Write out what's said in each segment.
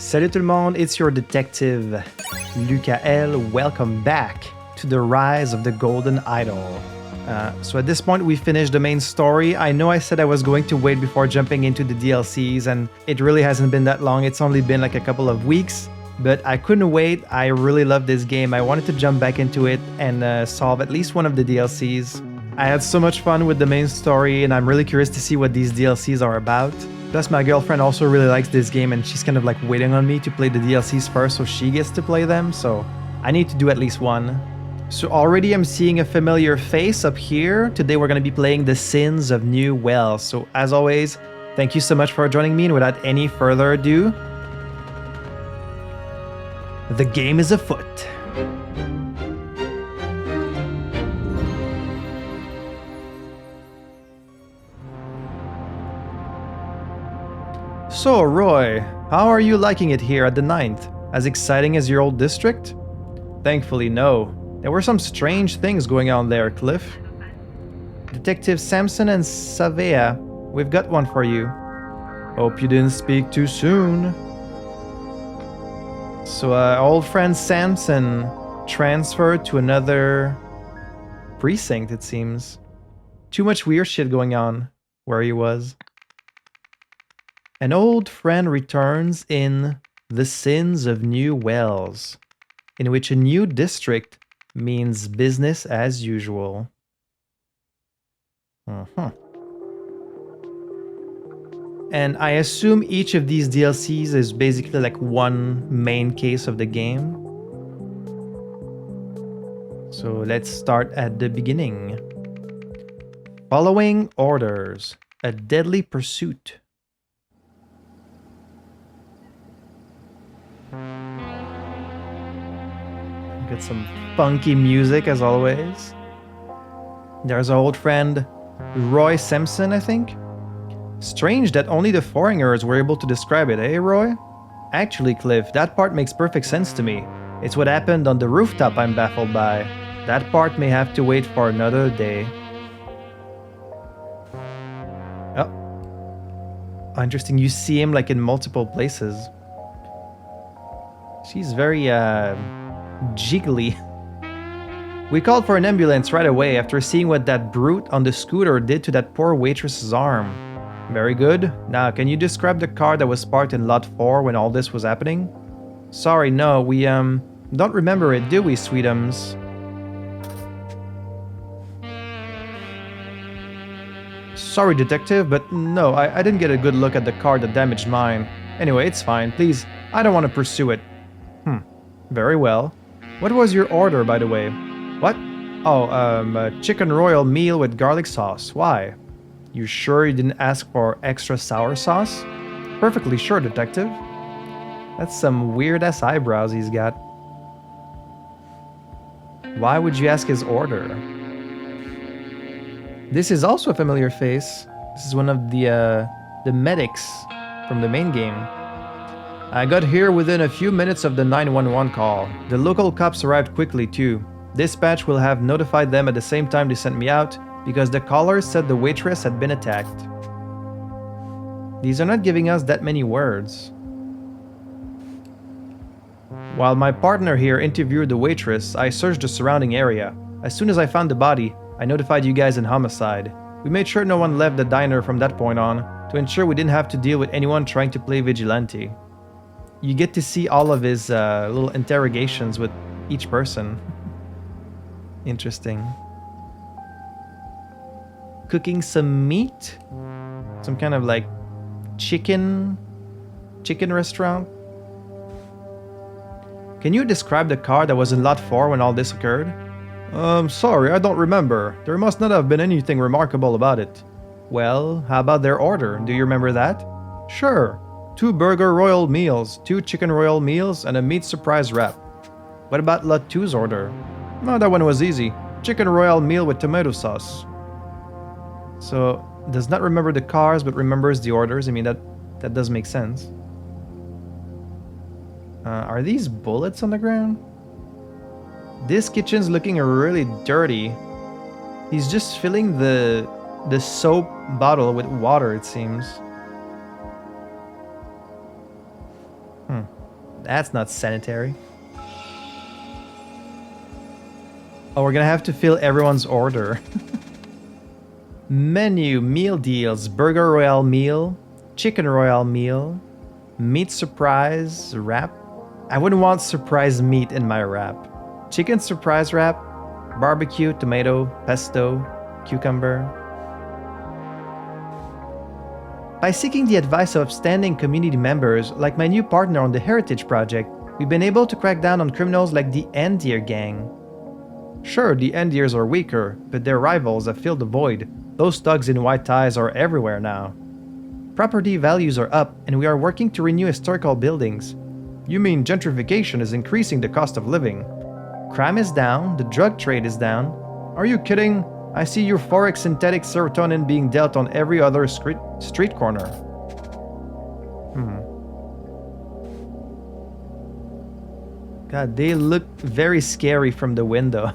Salut tout le monde, it's your detective, Lukael. Welcome back to the Rise of the Golden Idol. So at this point we finished the main story. I know I said I was going to wait before jumping into the DLCs, and it really hasn't been that long. It's only been like a couple of weeks, but I couldn't wait. I really love this game. I wanted to jump back into it and solve at least one of the DLCs. I had so much fun with the main story, and I'm really curious to see what these DLCs are about. Plus, my girlfriend also really likes this game, and she's kind of like waiting on me to play the DLCs first so she gets to play them, so I need to do at least one. So already I'm seeing a familiar face up here. Today we're going to be playing The Sins of New Wells. So as always, thank you so much for joining me, and without any further ado, the game is afoot. So, Roy, how are you liking it here at the 9th? As exciting as your old district? Thankfully, no. There were some strange things going on there, Cliff. Detective Samson and Savea, we've got one for you. Hope you didn't speak too soon. So, old friend Samson transferred to another precinct, it seems. Too much weird shit going on where he was. An old friend returns in The Sins of New Wells, in which a new district means business as usual. And I assume each of these DLCs is basically like one main case of the game. So let's start at the beginning. Following orders, a deadly pursuit. Get some funky music as always. There's our old friend Roy Samson, I think. Strange that only the foreigners were able to describe it, eh, Roy? Actually, Cliff, that part makes perfect sense to me. It's what happened on the rooftop I'm baffled by. That part may have to wait for another day. Oh, interesting. You see him like in multiple places. She's very, jiggly. We called for an ambulance right away after seeing what that brute on the scooter did to that poor waitress's arm. Very good. Now, can you describe the car that was parked in lot 4 when all this was happening? Sorry, no, we, don't remember it, do we, sweetums? Sorry, detective, but no, I didn't get a good look at the car that damaged mine. Anyway, it's fine. Please, I don't want to pursue it. Very well. What was your order, by the way? What? Oh, a chicken royal meal with garlic sauce. Why? You sure you didn't ask for extra sour sauce? Perfectly sure, detective. That's some weird-ass eyebrows he's got. Why would you ask his order? This is also a familiar face. This is one of the medics from the main game. I got here within a few minutes of the 911 call. The local cops arrived quickly too. Dispatch will have notified them at the same time they sent me out because the caller said the waitress had been attacked. These are not giving us that many words. While my partner here interviewed the waitress, I searched the surrounding area. As soon as I found the body, I notified you guys in homicide. We made sure no one left the diner from that point on to ensure we didn't have to deal with anyone trying to play vigilante. You get to see all of his little interrogations with each person. Interesting. Cooking some meat? Some kind of like chicken restaurant? Can you describe the car that was in lot 4 when all this occurred? Sorry, I don't remember. There must not have been anything remarkable about it. Well, how about their order? Do you remember that? Sure. 2 burger royal meals, 2 chicken royal meals, and a meat surprise wrap. What about lot 2's order? No, that one was easy. Chicken royal meal with tomato sauce. So, does not remember the cars, but remembers the orders. I mean, that does make sense. Are these bullets on the ground? This kitchen's looking really dirty. He's just filling the soap bottle with water, it seems. That's not sanitary. Oh, we're gonna have to fill everyone's order. Menu, meal deals, burger royale meal, chicken royale meal, meat surprise wrap. I wouldn't want surprise meat in my wrap. Chicken surprise wrap, barbecue, tomato, pesto, cucumber. By seeking the advice of upstanding community members, like my new partner on the Heritage Project, we've been able to crack down on criminals like the Endear gang. Sure, the Endears are weaker, but their rivals have filled the void. Those thugs in white ties are everywhere now. Property values are up, and we are working to renew historical buildings. You mean gentrification is increasing the cost of living? Crime is down, the drug trade is down. Are you kidding? I see euphoric synthetic serotonin being dealt on every other street corner. God, they look very scary from the window.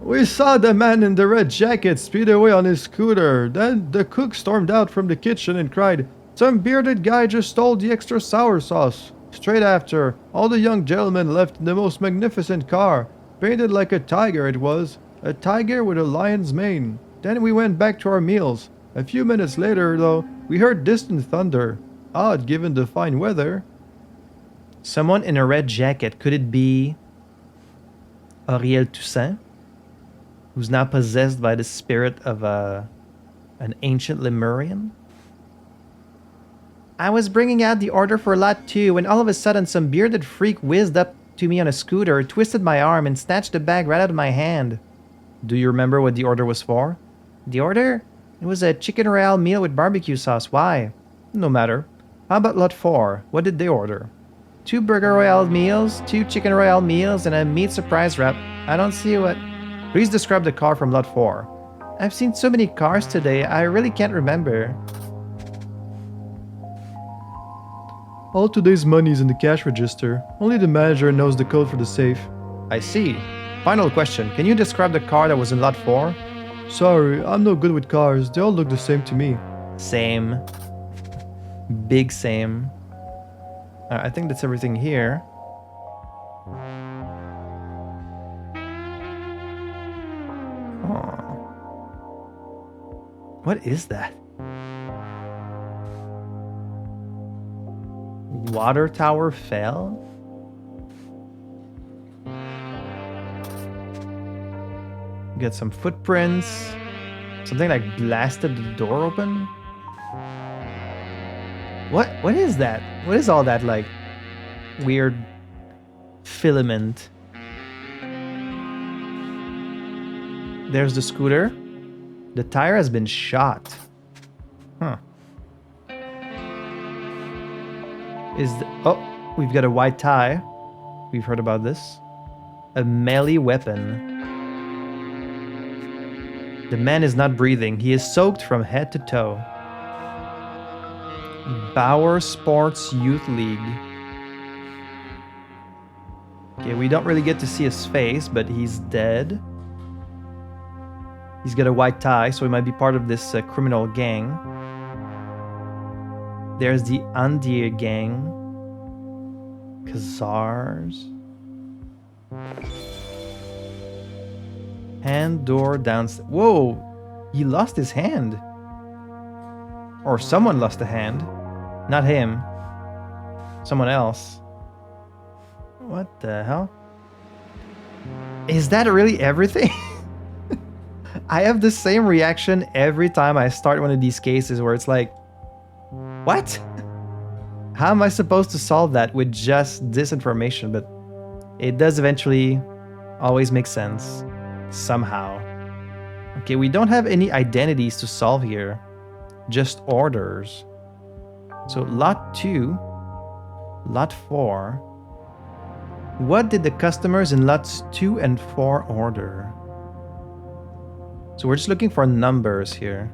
We saw the man in the red jacket speed away on his scooter. Then the cook stormed out from the kitchen and cried, "Some bearded guy just stole the extra sour sauce." Straight after, all the young gentlemen left in the most magnificent car. Painted like a tiger it was. A tiger with a lion's mane. Then we went back to our meals. A few minutes later, though, we heard distant thunder. Odd given the fine weather. Someone in a red jacket. Could it be Auriel Toussaint? Who's now possessed by the spirit of an ancient Lemurian? I was bringing out the order for lot 2 when all of a sudden some bearded freak whizzed up to me on a scooter, twisted my arm, and snatched the bag right out of my hand. Do you remember what the order was for? The order? It was a chicken royale meal with barbecue sauce. Why? No matter. How about lot 4? What did they order? 2 burger royale meals, 2 chicken royale meals, and a meat surprise wrap. I don't see what... Please describe the car from lot 4. I've seen so many cars today, I really can't remember. All today's money is in the cash register. Only the manager knows the code for the safe. I see. Final question. Can you describe the car that was in lot 4? Sorry, I'm no good with cars. They all look the same to me. Same. Big same. I think that's everything here. Oh. What is that? Water tower fell? Get some footprints. Something like blasted the door open. What is that? What is all that like weird filament? There's the scooter. The tire has been shot. Huh. Oh, we've got a white tie. We've heard about this. A melee weapon. The man is not breathing. He is soaked from head to toe. Bauer Sports Youth League. Okay, we don't really get to see his face, but he's dead. He's got a white tie, so he might be part of this criminal gang. There's the Endear gang. Khazars. Hand door downstairs. Whoa! He lost his hand. Or someone lost a hand. Not him. Someone else. What the hell? Is that really everything? I have the same reaction every time I start one of these cases where it's like, what? How am I supposed to solve that with just this information? But it does eventually always make sense. Somehow. Okay, we don't have any identities to solve here. Just orders. So lot 2. Lot 4. What did the customers in lots 2 and 4 order? So we're just looking for numbers here.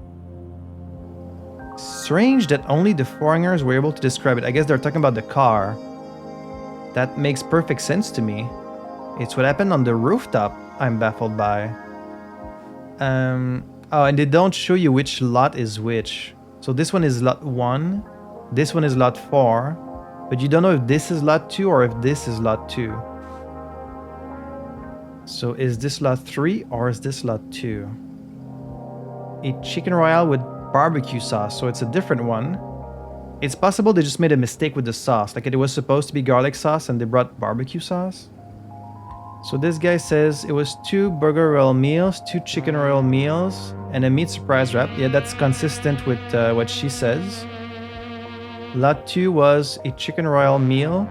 Strange that only the foreigners were able to describe it. I guess they're talking about the car. That makes perfect sense to me. It's what happened on the rooftop I'm baffled by. Oh, and they don't show you which lot is which. So this one is lot 1. This one is lot 4. But you don't know if this is lot 2 or if this is lot 2. So is this lot 3 or is this lot 2? A chicken royale with barbecue sauce, so it's a different one. It's possible they just made a mistake with the sauce, like it was supposed to be garlic sauce and they brought barbecue sauce. So this guy says it was 2 burger royal meals, 2 chicken royal meals, and a meat surprise wrap. Yeah, that's consistent with what she says. Lot 2 was a chicken royal meal.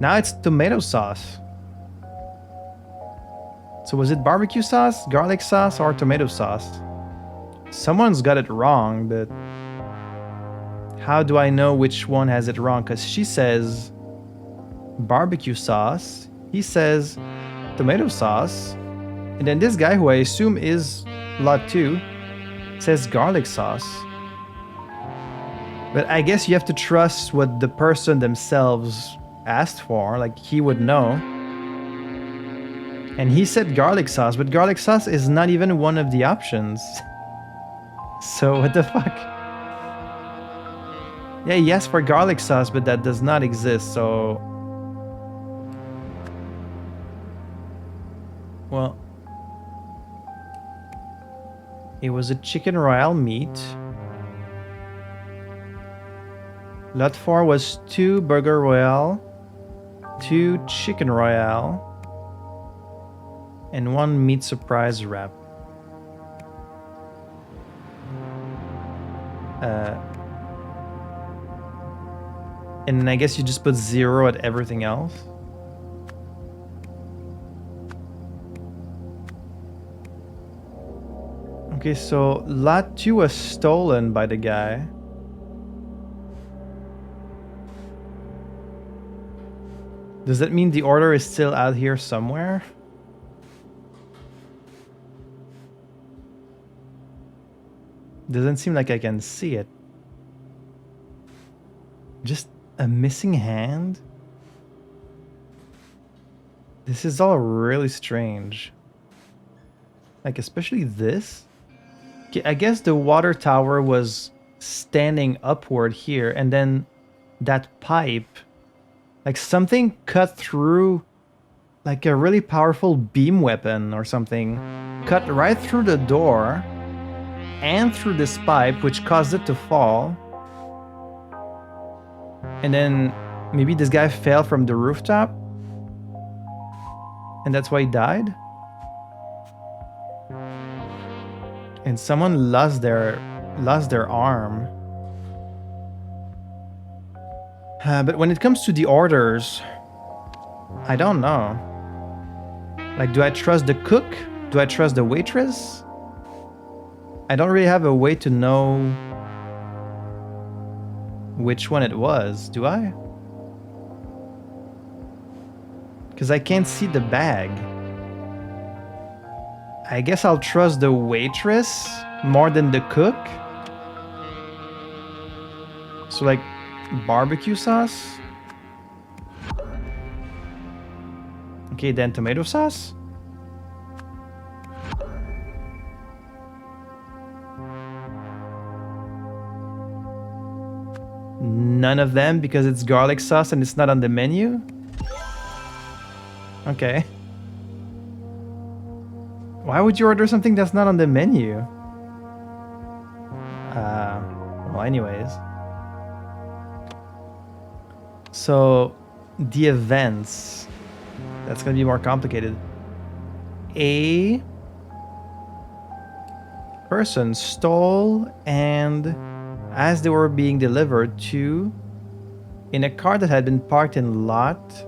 Now it's tomato sauce. So was it barbecue sauce, garlic sauce, or tomato sauce? Someone's got it wrong, but how do I know which one has it wrong? Because she says barbecue sauce, he says tomato sauce, and then this guy, who I assume is lot 2, says garlic sauce. But I guess you have to trust what the person themselves asked for, like he would know. And he said garlic sauce, but garlic sauce is not even one of the options. So what the fuck? Yeah, he asked for garlic sauce, but that does not exist, so... Well... It was a chicken royale meat. Lot 4 was 2 burger royale, 2 chicken royale, and 1 meat surprise wrap. And I guess you just put 0 at everything else. Okay, so lot 2 was stolen by the guy. Does that mean the order is still out here somewhere? Doesn't seem like I can see it. Just a missing hand? This is all really strange. Like, especially this. Okay, I guess the water tower was standing upward here, and then that pipe, like something cut through, like a really powerful beam weapon or something, cut right through the door and through this pipe, which caused it to fall. And then maybe this guy fell from the rooftop, and that's why he died. And someone lost their arm. But when it comes to the orders, I don't know. Like, do I trust the cook? Do I trust the waitress? I don't really have a way to know which one it was, do I? Because I can't see the bag. I guess I'll trust the waitress more than the cook. So like barbecue sauce? Okay, then tomato sauce? None of them because it's garlic sauce and it's not on the menu? Okay. Why would you order something that's not on the menu? Well, anyways. So, the events. That's gonna be more complicated. A person stole, and as they were being delivered to, in a car that had been parked in lot,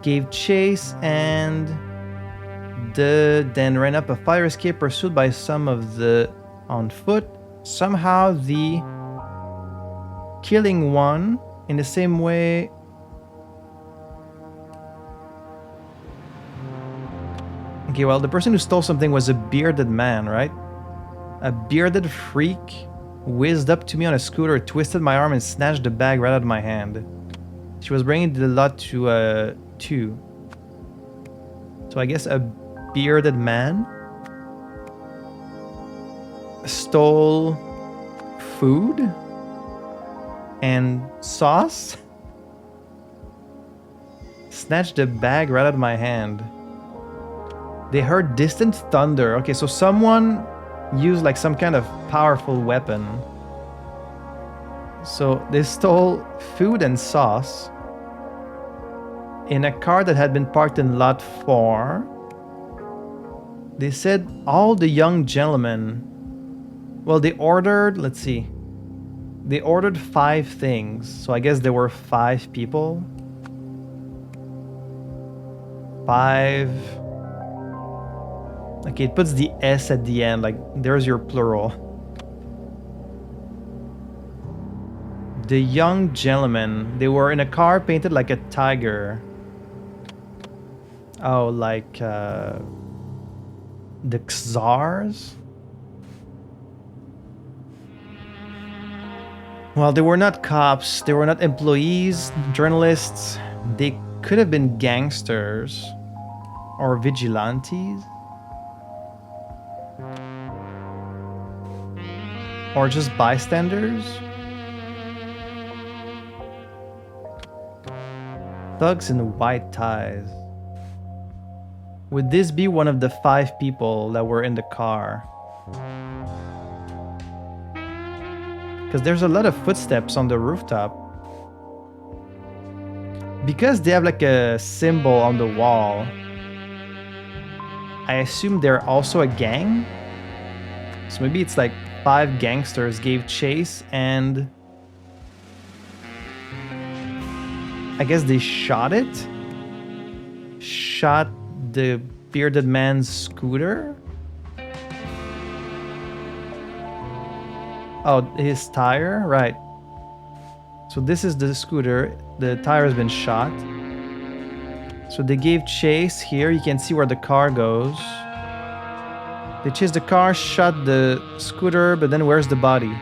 gave chase and then ran up a fire escape pursued by some of the on foot. Somehow the killing one in the same way. Okay, well, the person who stole something was a bearded man, right? A bearded freak whizzed up to me on a scooter, twisted my arm, and snatched the bag right out of my hand. She was bringing the lot to 2. So I guess a bearded man stole food And sauce? Snatched the bag right out of my hand. They heard distant thunder. Okay, so someone used like some kind of powerful weapon. So they stole food and sauce in a car that had been parked in lot 4. They said all the young gentlemen, well, they ordered, let's see, they ordered 5 things. So I guess there were 5 people. 5. Okay, it puts the S at the end, like there's your plural. The young gentlemen, they were in a car painted like a tiger. Oh, like the Czars? Well, they were not cops, they were not employees, journalists. They could have been gangsters or vigilantes. Or just bystanders. Thugs in white ties. Would this be one of the 5 people that were in the car? Because there's a lot of footsteps on the rooftop. Because they have like a symbol on the wall, I assume they're also a gang. So maybe it's like 5 gangsters gave chase and I guess they shot it? Shot the bearded man's scooter? Oh, his tire? Right. So this is the scooter. The tire has been shot. So they gave chase here. You can see where the car goes. They chased the car, shot the scooter, but then where's the body?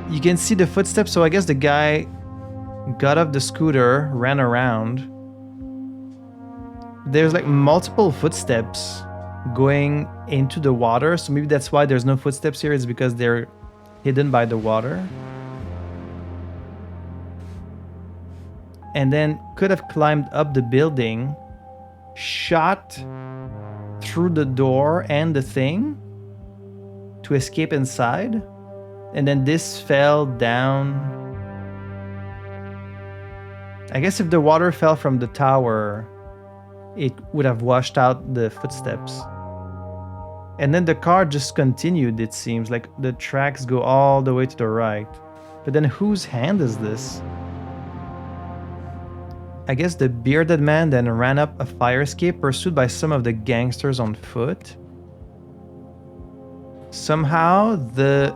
You can see the footsteps, so I guess the guy got off the scooter, ran around. There's like multiple footsteps going into the water, so maybe that's why there's no footsteps here, it's because they're hidden by the water. And then could have climbed up the building, shot through the door and the thing to escape inside, and then this fell down. I guess if the water fell from the tower, it would have washed out the footsteps. And then the car just continued, it seems like the tracks go all the way to the right. But then whose hand is this? I guess the bearded man then ran up a fire escape, pursued by some of the gangsters on foot. Somehow the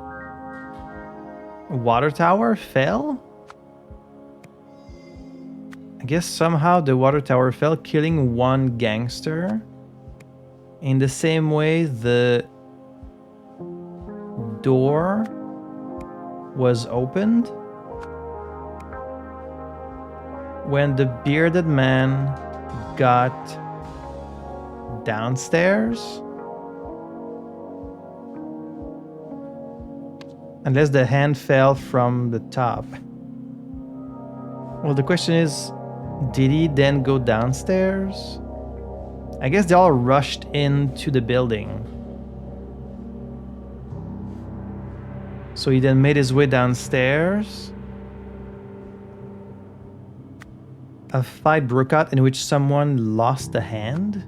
water tower fell? I guess somehow the water tower fell, killing 1 gangster. In the same way, the door was opened when the bearded man got downstairs. Unless the hand fell from the top. Well, the question is, did he then go downstairs? I guess they all rushed into the building. So he then made his way downstairs. A fight broke out in which someone lost a hand.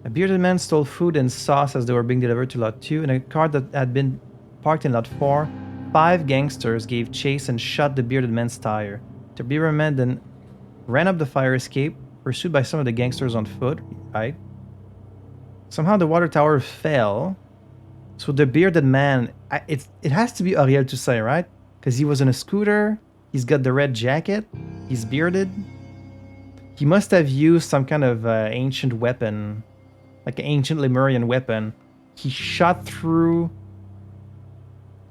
A bearded man stole food and sauce as they were being delivered to Lot 2. In a car that had been parked in Lot 4, 5 gangsters gave chase and shot the bearded man's tire. The bearded man then ran up the fire escape, pursued by some of the gangsters on foot, right? Somehow the water tower fell. So the bearded man, it has to be Ariel Toussaint, right? Because he was on a scooter, he's got the red jacket, he's bearded. He must have used some kind of ancient weapon, like an ancient Lemurian weapon. He shot through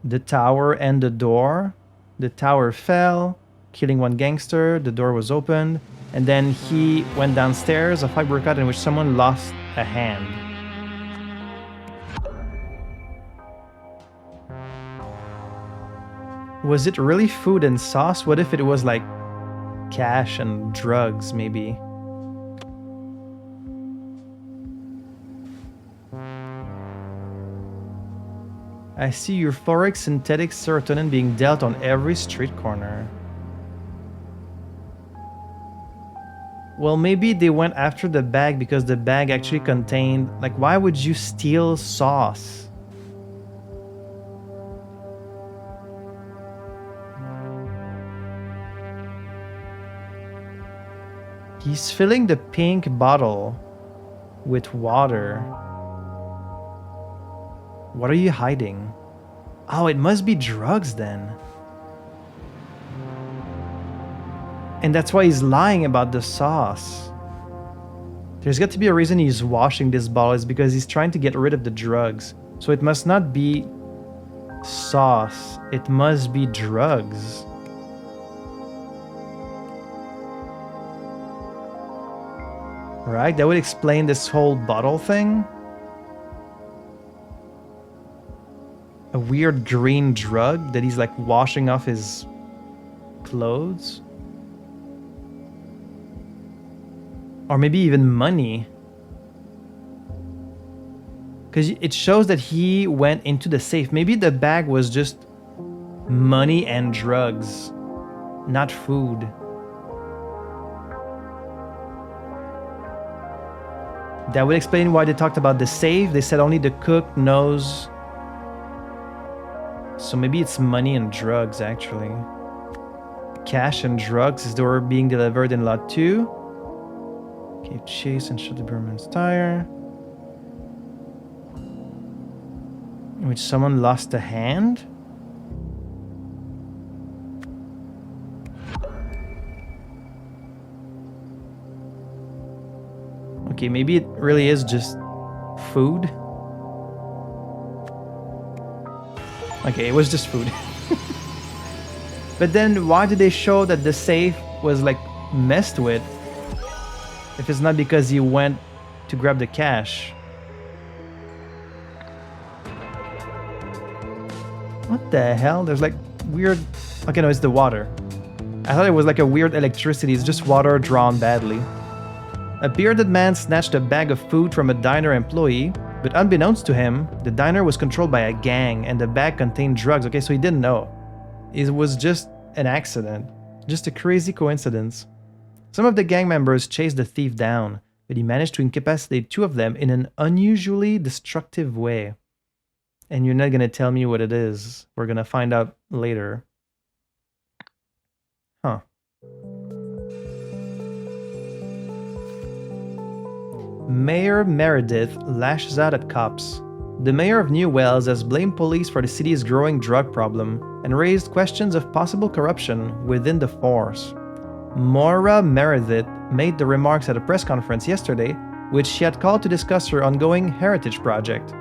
the tower and the door. The tower fell, killing 1 gangster. The door was opened. And then he went downstairs. A fight broke out in which someone lost a hand. Was it really food and sauce? What if it was like cash and drugs, maybe? I see euphoric synthetic serotonin being dealt on every street corner. Well, maybe they went after the bag because the bag actually contained... Like, why would you steal sauce? He's filling the pink bottle with water. What are you hiding? Oh, it must be drugs then. And that's why he's lying about the sauce. There's got to be a reason he's washing this bottle. Is because he's trying to get rid of the drugs. So it must not be sauce. It must be drugs. Right? That would explain this whole bottle thing. A weird green drug that he's like washing off his clothes. Or maybe even money. Because it shows that he went into the safe. Maybe the bag was just money and drugs, not food. That would explain why they talked about the safe. They said only the cook knows. So maybe it's money and drugs, actually. Cash and drugs is they were being delivered in lot 2. Okay, chase and shot the Berman's tire. In which someone lost a hand. Okay, maybe it really is just food. Okay, it was just food. But then why did they show that the safe was like messed with? If it's not because he went to grab the cash. What the hell? There's like weird... Okay, no, it's the water. I thought it was like a weird electricity. It's just water drawn badly. A bearded man snatched a bag of food from a diner employee, but unbeknownst to him, the diner was controlled by a gang and the bag contained drugs. Okay, so he didn't know. It was just an accident. Just a crazy coincidence. Some of the gang members chased the thief down, but he managed to incapacitate 2 of them in an unusually destructive way. And you're not going to tell me what it is. We're going to find out later. Huh. Mayor Meredith lashes out at cops. The mayor of New Wales has blamed police for the city's growing drug problem and raised questions of possible corruption within the force. Maura Meredith made the remarks at a press conference yesterday, which she had called to discuss her ongoing heritage project.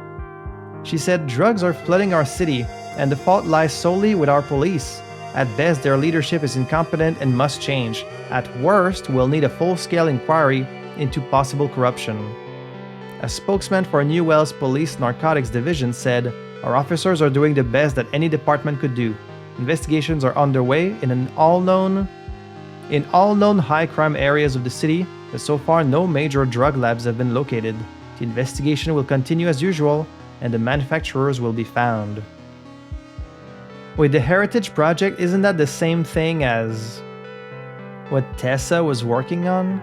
She said drugs are flooding our city, and the fault lies solely with our police. At best, their leadership is incompetent and must change. At worst, we'll need a full-scale inquiry into possible corruption. A spokesman for New Wales Police Narcotics Division said, "Our officers are doing the best that any department could do. Investigations are underway in all known high-crime areas of the city, but so far no major drug labs have been located. The investigation will continue as usual, and the manufacturers will be found." Wait, the Heritage Project, isn't that the same thing as what Tessa was working on?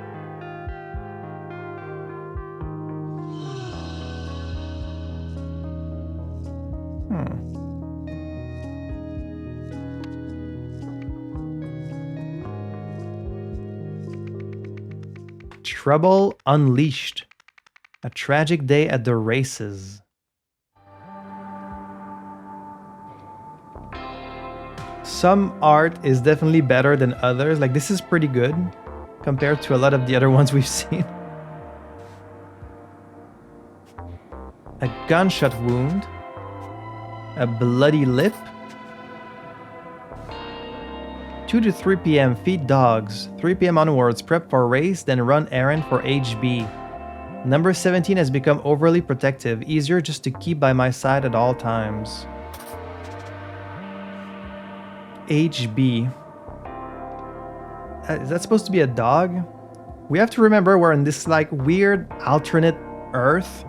Trouble Unleashed. A tragic day at the races. Some art is definitely better than others. Like, this is pretty good compared to a lot of the other ones we've seen. A gunshot wound. A bloody lip. 2 to 3 p.m. feed dogs. 3 p.m. onwards prep for race, then run errand for HB. Number 17 has become overly protective, easier just to keep by my side at all times. HB. Is that supposed to be a dog? We have to remember we're in this like weird alternate Earth.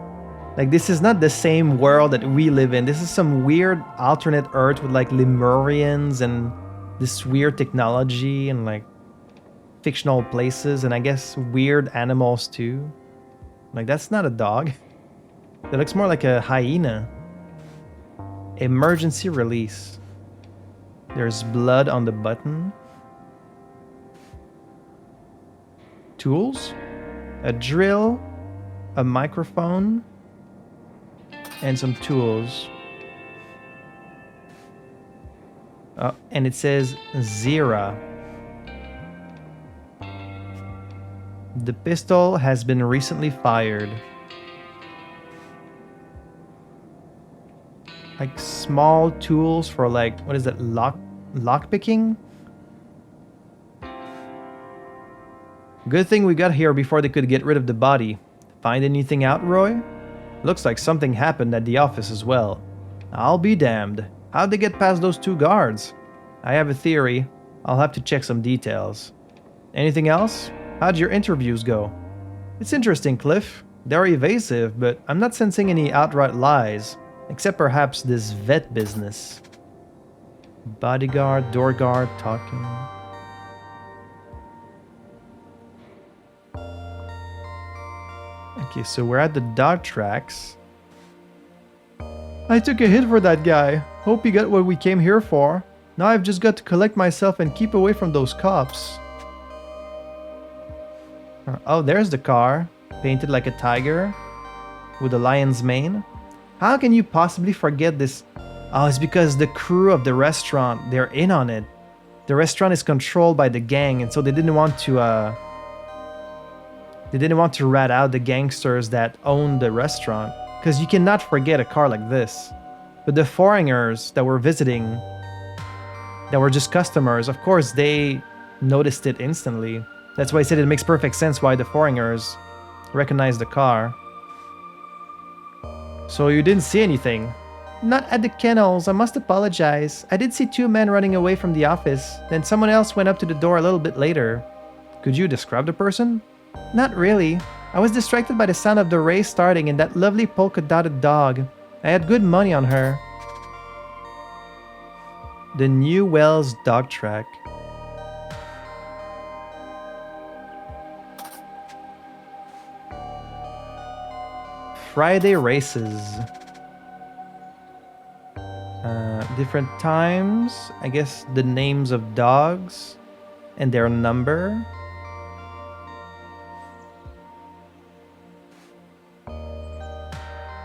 Like this is not the same world that we live in. This is some weird alternate Earth with like Lemurians and this weird technology and like fictional places and I guess weird animals too. Like that's not a dog. It looks more like a hyena. Emergency release. There's blood on the button. Tools. A drill. A microphone. And some tools. And it says Zira. The pistol has been recently fired. Like small tools for like, what is that, lock picking? Good thing we got here before they could get rid of the body. Find anything out, Roy? Looks like something happened at the office as well. I'll be damned. How'd they get past those 2 guards? I have a theory. I'll have to check some details. Anything else? How'd your interviews go? It's interesting, Cliff. They're evasive, but I'm not sensing any outright lies. Except perhaps this vet business. Bodyguard, door guard, talking. Okay, so we're at the dog tracks. I took a hit for that guy. Hope he got what we came here for. Now I've just got to collect myself and keep away from those cops. Oh, there's the car. Painted like a tiger. With a lion's mane. How can you possibly forget this? Oh, it's because the crew of the restaurant, they're in on it. The restaurant is controlled by the gang, and so they didn't want to rat out the gangsters that own the restaurant. Because you cannot forget a car like this. But the foreigners that were visiting, that were just customers, of course they noticed it instantly. That's why I said it makes perfect sense why the foreigners recognized the car. So you didn't see anything? Not at the kennels, I must apologize. I did see 2 men running away from the office, then someone else went up to the door a little bit later. Could you describe the person? Not really. I was distracted by the sound of the race starting and that lovely polka-dotted dog. I had good money on her. The New Wells dog track. Friday races. Different times. I guess the names of dogs and their number.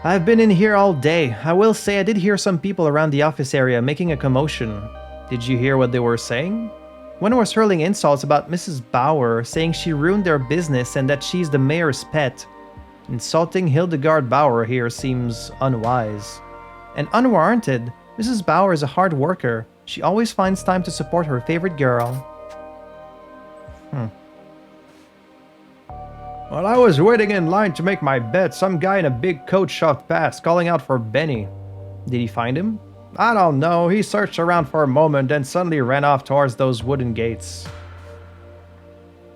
I've been in here all day. I will say I did hear some people around the office area making a commotion. Did you hear what they were saying? One was hurling insults about Mrs. Bauer, saying she ruined their business and that she's the mayor's pet. Insulting Hildegard Bauer here seems unwise. And unwarranted. Mrs. Bauer is a hard worker. She always finds time to support her favorite girl. While I was waiting in line to make my bet, some guy in a big coat shoved past, calling out for Benny. Did he find him? I don't know. He searched around for a moment, then suddenly ran off towards those wooden gates.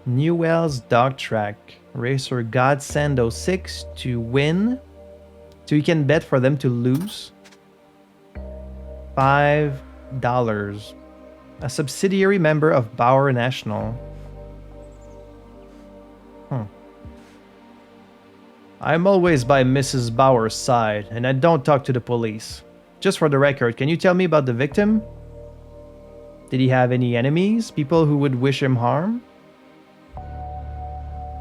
Newell's dog track. Racer Godsend 06 to win. So you can bet for them to lose. $5. A subsidiary member of Bauer National. I'm always by Mrs. Bauer's side, and I don't talk to the police. Just for the record, can you tell me about the victim? Did he have any enemies? People who would wish him harm?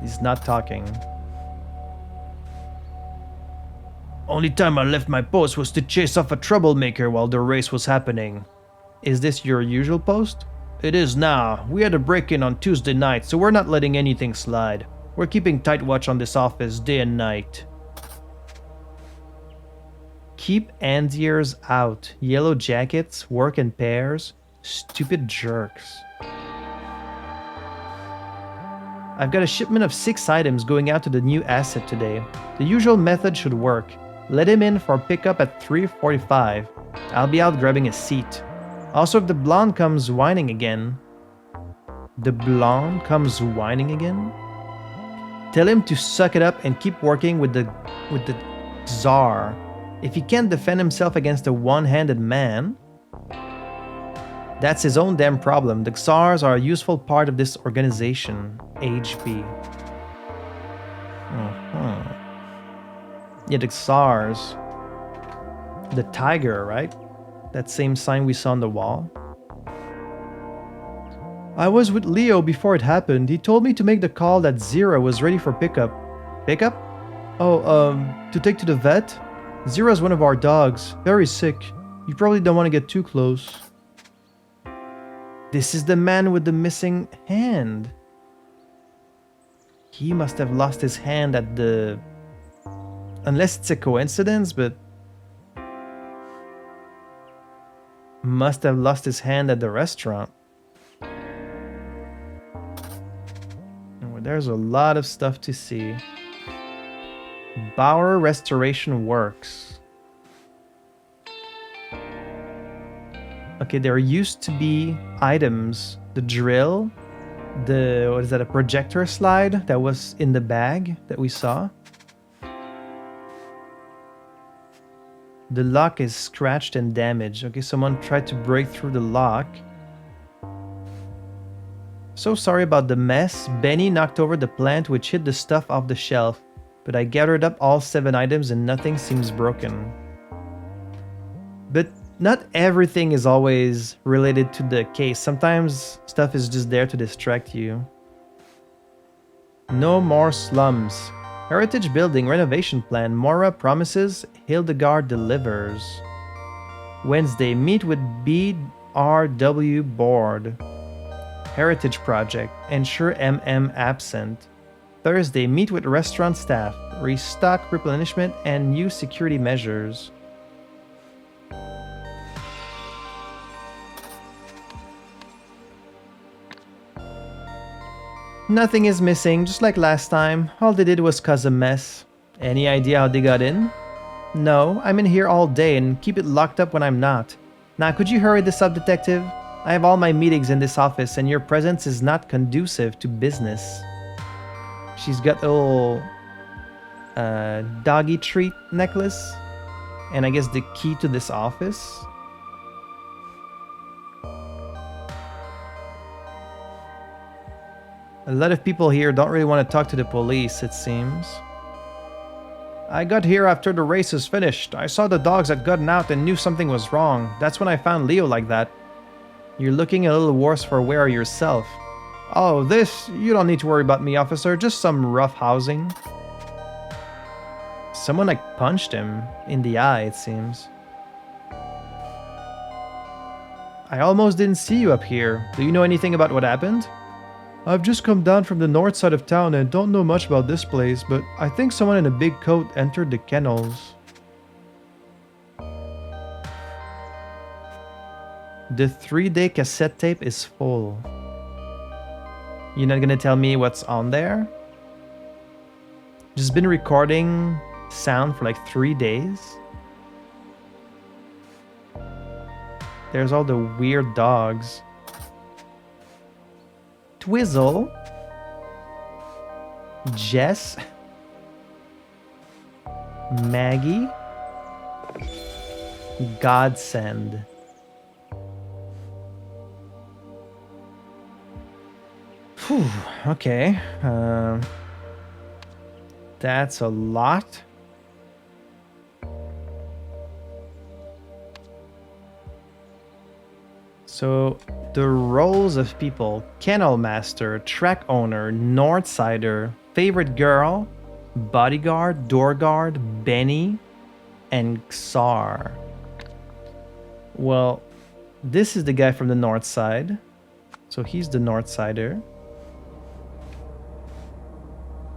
He's not talking. Only time I left my post was to chase off a troublemaker while the race was happening. Is this your usual post? It is now. We had a break-in on Tuesday night, so we're not letting anything slide. We're keeping tight watch on this office day and night. Keep Andiers out. Yellow jackets, work in pairs. Stupid jerks. I've got a shipment of 6 items going out to the new asset today. The usual method should work. Let him in for pickup at 3:45. I'll be out grabbing a seat. Also, if the blonde comes whining again. The blonde comes whining again? Tell him to suck it up and keep working with the czar. If he can't defend himself against a one-handed man, that's his own damn problem. The czars are a useful part of this organization. HB. Yeah, the czars. The tiger, right? That same sign we saw on the wall. I was with Leo before it happened. He told me to make the call that Zira was ready for pickup. Pickup? Oh, to take to the vet? Zira's one of our dogs. Very sick. You probably don't want to get too close. This is the man with the missing hand. He must have lost his hand at the... Unless it's a coincidence, but... Must have lost his hand at the restaurant. There's a lot of stuff to see. Bower Restoration Works. Okay, there used to be items. The drill. The, what is that, a projector slide that was in the bag that we saw. The lock is scratched and damaged. Okay, someone tried to break through the lock. So sorry about the mess. Benny knocked over the plant which hit the stuff off the shelf, but I gathered up all 7 items and nothing seems broken. But not everything is always related to the case. Sometimes stuff is just there to distract you. No more slums. Heritage building renovation plan. Mora promises, Hildegard delivers. Wednesday, meet with BRW board. Heritage project. Ensure MM absent. Thursday, meet with restaurant staff. Restock replenishment and new security measures. Nothing is missing, just like last time. All they did was cause a mess. Any idea how they got in? No, I'm in here all day and keep it locked up when I'm not. Now, could you hurry this up, detective? I have all my meetings in this office and your presence is not conducive to business. She's got a little doggy treat necklace. And I guess the key to this office. A lot of people here don't really want to talk to the police, it seems. I got here after the race is finished. I saw the dogs had gotten out and knew something was wrong. That's when I found Leo like that. You're looking a little worse for wear yourself. Oh, this? You don't need to worry about me, officer. Just some rough housing. Someone like punched him in the eye, it seems. I almost didn't see you up here. Do you know anything about what happened? I've just come down from the north side of town and don't know much about this place, but I think someone in a big coat entered the kennels. The 3-day cassette tape is full. You're not gonna tell me what's on there? Just been recording sound for like 3 days? There's all the weird dogs. Twizzle. Jess. Maggie. Godsend. Whew, okay. That's a lot. So, the roles of people: kennel master, track owner, Northsider, favorite girl, bodyguard, door guard, Benny, and Xar. Well, this is the guy from the north side. So he's the Northsider.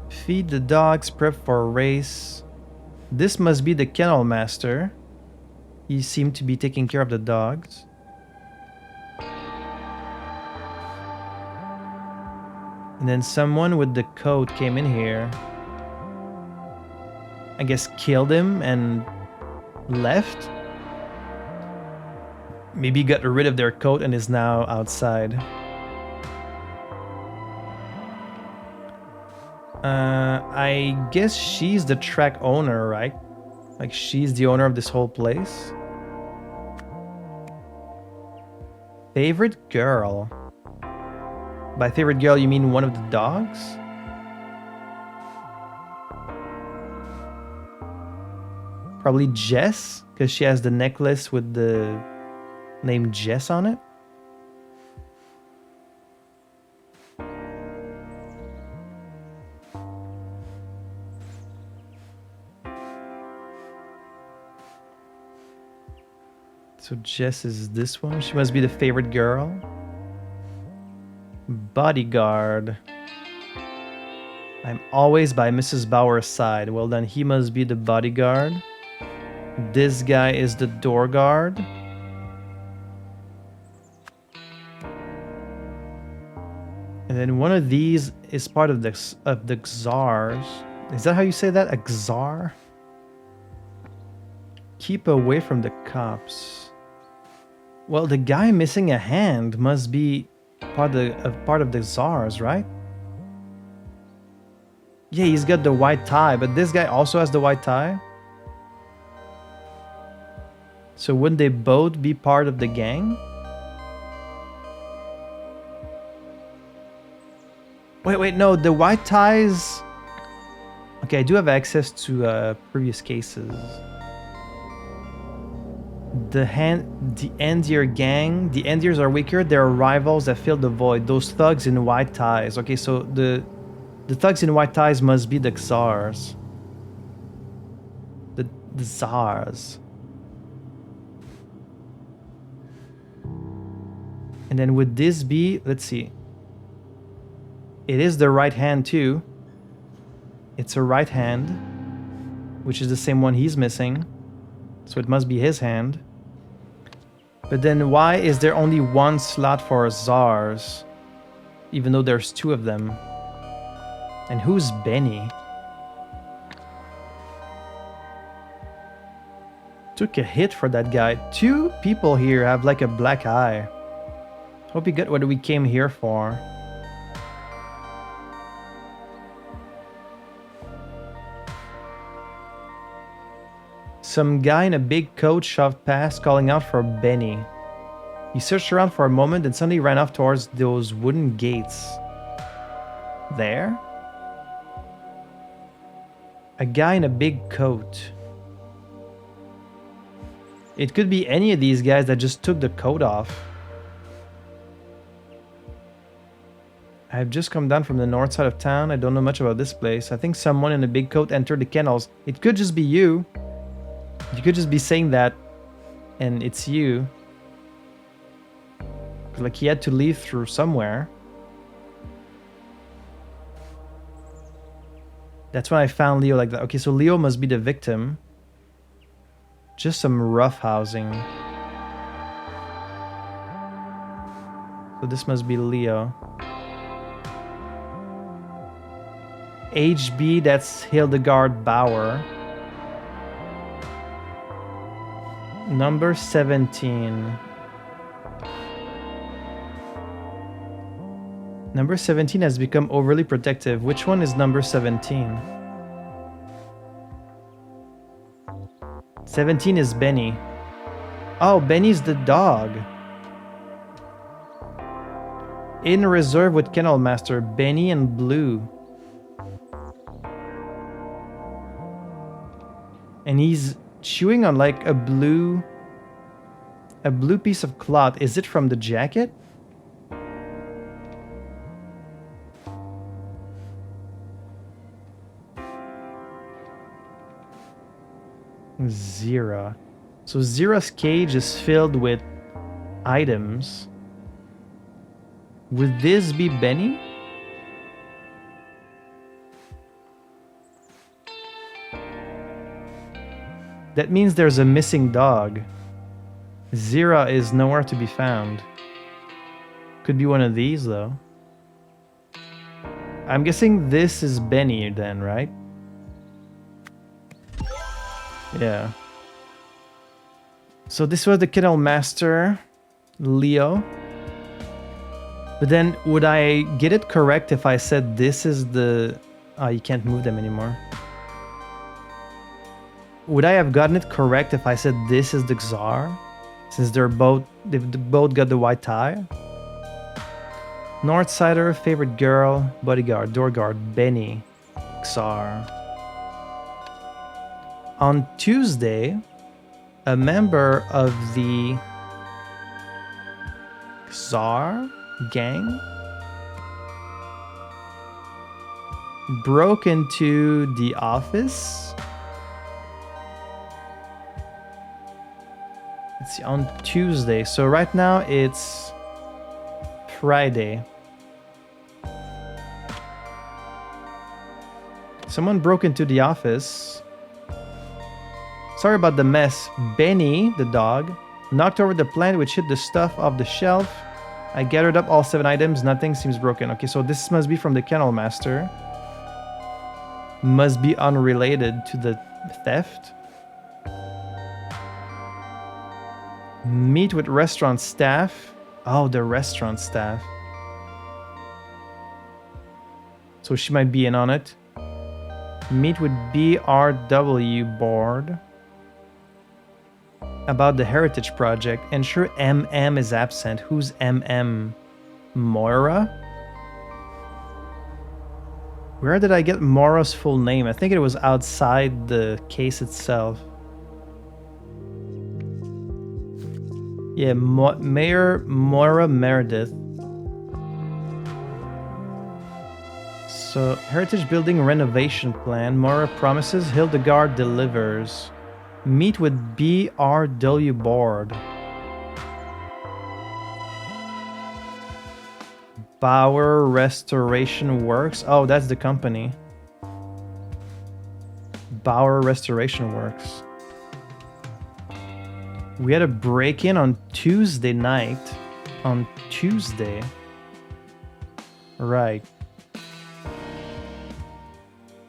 Feed the dogs, prep for a race. This must be the kennel master. He seemed to be taking care of the dogs. And then someone with the coat came in here. I guess killed him and left. Maybe got rid of their coat and is now outside. I guess she's the track owner, right? Like she's the owner of this whole place. Favorite girl. By favorite girl, you mean one of the dogs? Probably Jess, because she has the necklace with the name Jess on it. So Jess is this one. She must be the favorite girl. Bodyguard. I'm always by Mrs. Bauer's side. Well, then he must be the bodyguard. This guy is the door guard. And then one of these is part of the czars. Is that how you say that? A czar? Keep away from the cops. Well, the guy missing a hand must be part of the czars, right? Yeah, he's got the white tie, but this guy also has the white tie. So wouldn't they both be part of the gang? Wait, no, the white ties... Okay, I do have access to previous cases. The Andier gang, the Andiers are weaker, they're rivals that fill the void. Those thugs in white ties. Okay, so the thugs in white ties must be the czars. The czars. And then would this be, let's see. It is the right hand too. It's a right hand, which is the same one he's missing. So it must be his hand. But then why is there only one slot for czars? Even though there's two of them. And who's Benny? Took a hit for that guy. Two people here have like a black eye. Hope you get what we came here for. Some guy in a big coat shoved past, calling out for Benny. He searched around for a moment and suddenly ran off towards those wooden gates. There? A guy in a big coat. It could be any of these guys that just took the coat off. I've just come down from the north side of town. I don't know much about this place. I think someone in a big coat entered the kennels. It could just be you. You could just be saying that, and it's you. Like he had to leave through somewhere. That's when I found Leo like that. Okay, so Leo must be the victim. Just some rough housing. So this must be Leo. HB, that's Hildegard Bauer. Number 17. Number 17 has become overly protective. Which one is number 17? 17 is Benny. Oh, Benny's the dog. In reserve with Kennel Master, Benny and Blue. And he's chewing on like a blue piece of cloth. Is it from the jacket? Zira. So Zira's cage is filled with items. Would this be Benny? That means there's a missing dog. Zira is nowhere to be found. Could be one of these though. I'm guessing this is Benny then, right? Yeah. So this was the kennel master, Leo. But then would I get it correct if I said this is the... Oh, you can't move them anymore. Would I have gotten it correct if I said this is the Czar? Since they've both got the white tie? Northsider, favorite girl, bodyguard, door guard, Benny, Czar. On Tuesday, a member of the Czar gang broke into the office. Let's see, on Tuesday. So right now it's Friday. Someone broke into the office. Sorry about the mess. Benny, the dog, knocked over the plant which hit the stuff off the shelf. I gathered up all 7 items. Nothing seems broken. Okay, so this must be from the kennel master. Must be unrelated to the theft. Meet with restaurant staff. Oh, the restaurant staff. So she might be in on it. Meet with BRW board about the Heritage Project. Ensure MM is absent. Who's MM? Moira? Where did I get Moira's full name? I think it was outside the case itself. Yeah, Mayor Moira Meredith. So, Heritage Building renovation plan. Moira promises, Hildegard delivers. Meet with BRW board. Bauer Restoration Works. Oh, that's the company. Bauer Restoration Works. We had a break-in on Tuesday night. On Tuesday. Right.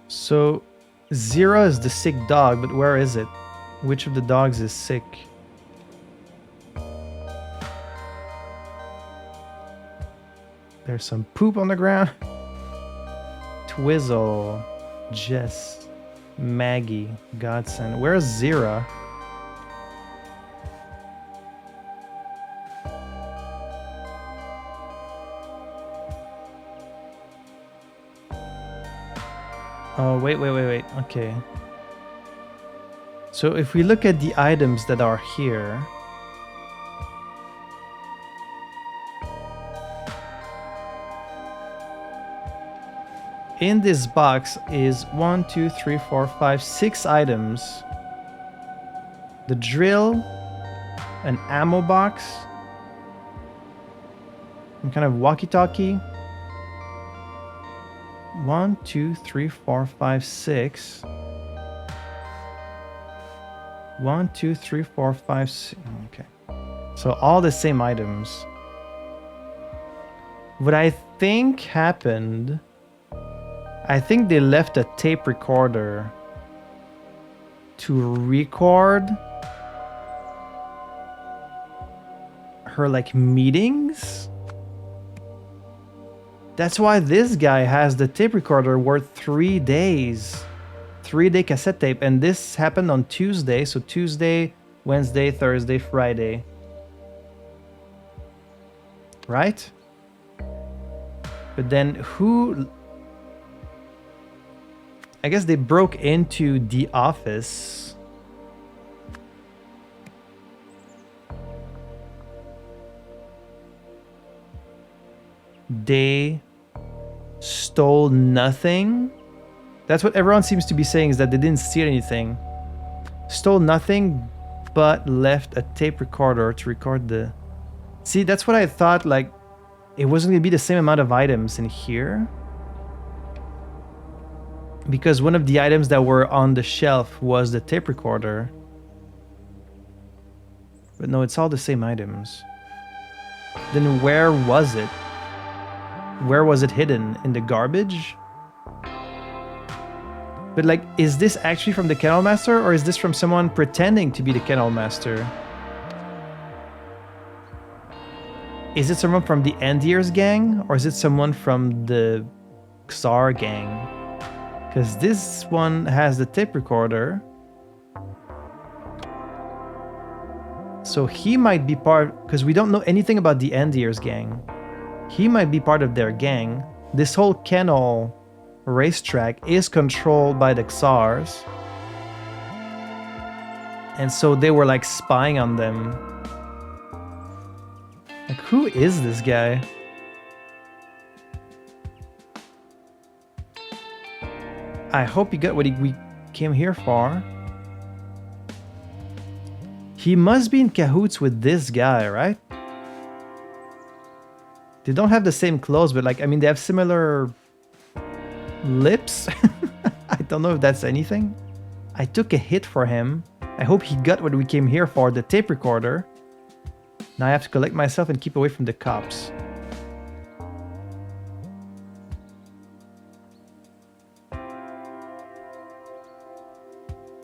So, Zira is the sick dog, but where is it? Which of the dogs is sick? There's some poop on the ground. Twizzle, Jess, Maggie, Godson. Where's Zira? Oh, wait. Okay. So if we look at the items that are here, in this box is 1, 2, 3, 4, 5, 6 items. The drill, an ammo box, some kind of walkie-talkie. 1, 2, 3, 4, 5, 6. 1, 2, 3, 4, 5, 6. Okay. So all the same items. What I think happened, I think they left a tape recorder to record her like meetings. That's why this guy has the tape recorder worth 3 days. 3-day cassette tape. And this happened on Tuesday. So Tuesday, Wednesday, Thursday, Friday. Right? But then who... I guess they broke into the office. They stole nothing. That's what everyone seems to be saying, is that they didn't steal anything. Stole nothing, but left a tape recorder to record the... See, that's what I thought, like, it wasn't going to be the same amount of items in here. Because one of the items that were on the shelf was the tape recorder. But no, it's all the same items. Then where was it? Where was it hidden? In the garbage? But like, is this actually from the Kennel Master, or is this from someone pretending to be the Kennel Master? Is it someone from the Endiers gang or is it someone from the Czar gang? Because this one has the tape recorder. So he might be part, because we don't know anything about the Endiers gang. He might be part of their gang. This whole kennel racetrack is controlled by the Czars. And so they were like spying on them. Like, who is this guy? I hope he got what we came here for. He must be in cahoots with this guy, right? They don't have the same clothes, but like, I mean, they have similar lips. I don't know if that's anything. I took a hit for him. I hope he got what we came here for, the tape recorder. Now I have to collect myself and keep away from the cops.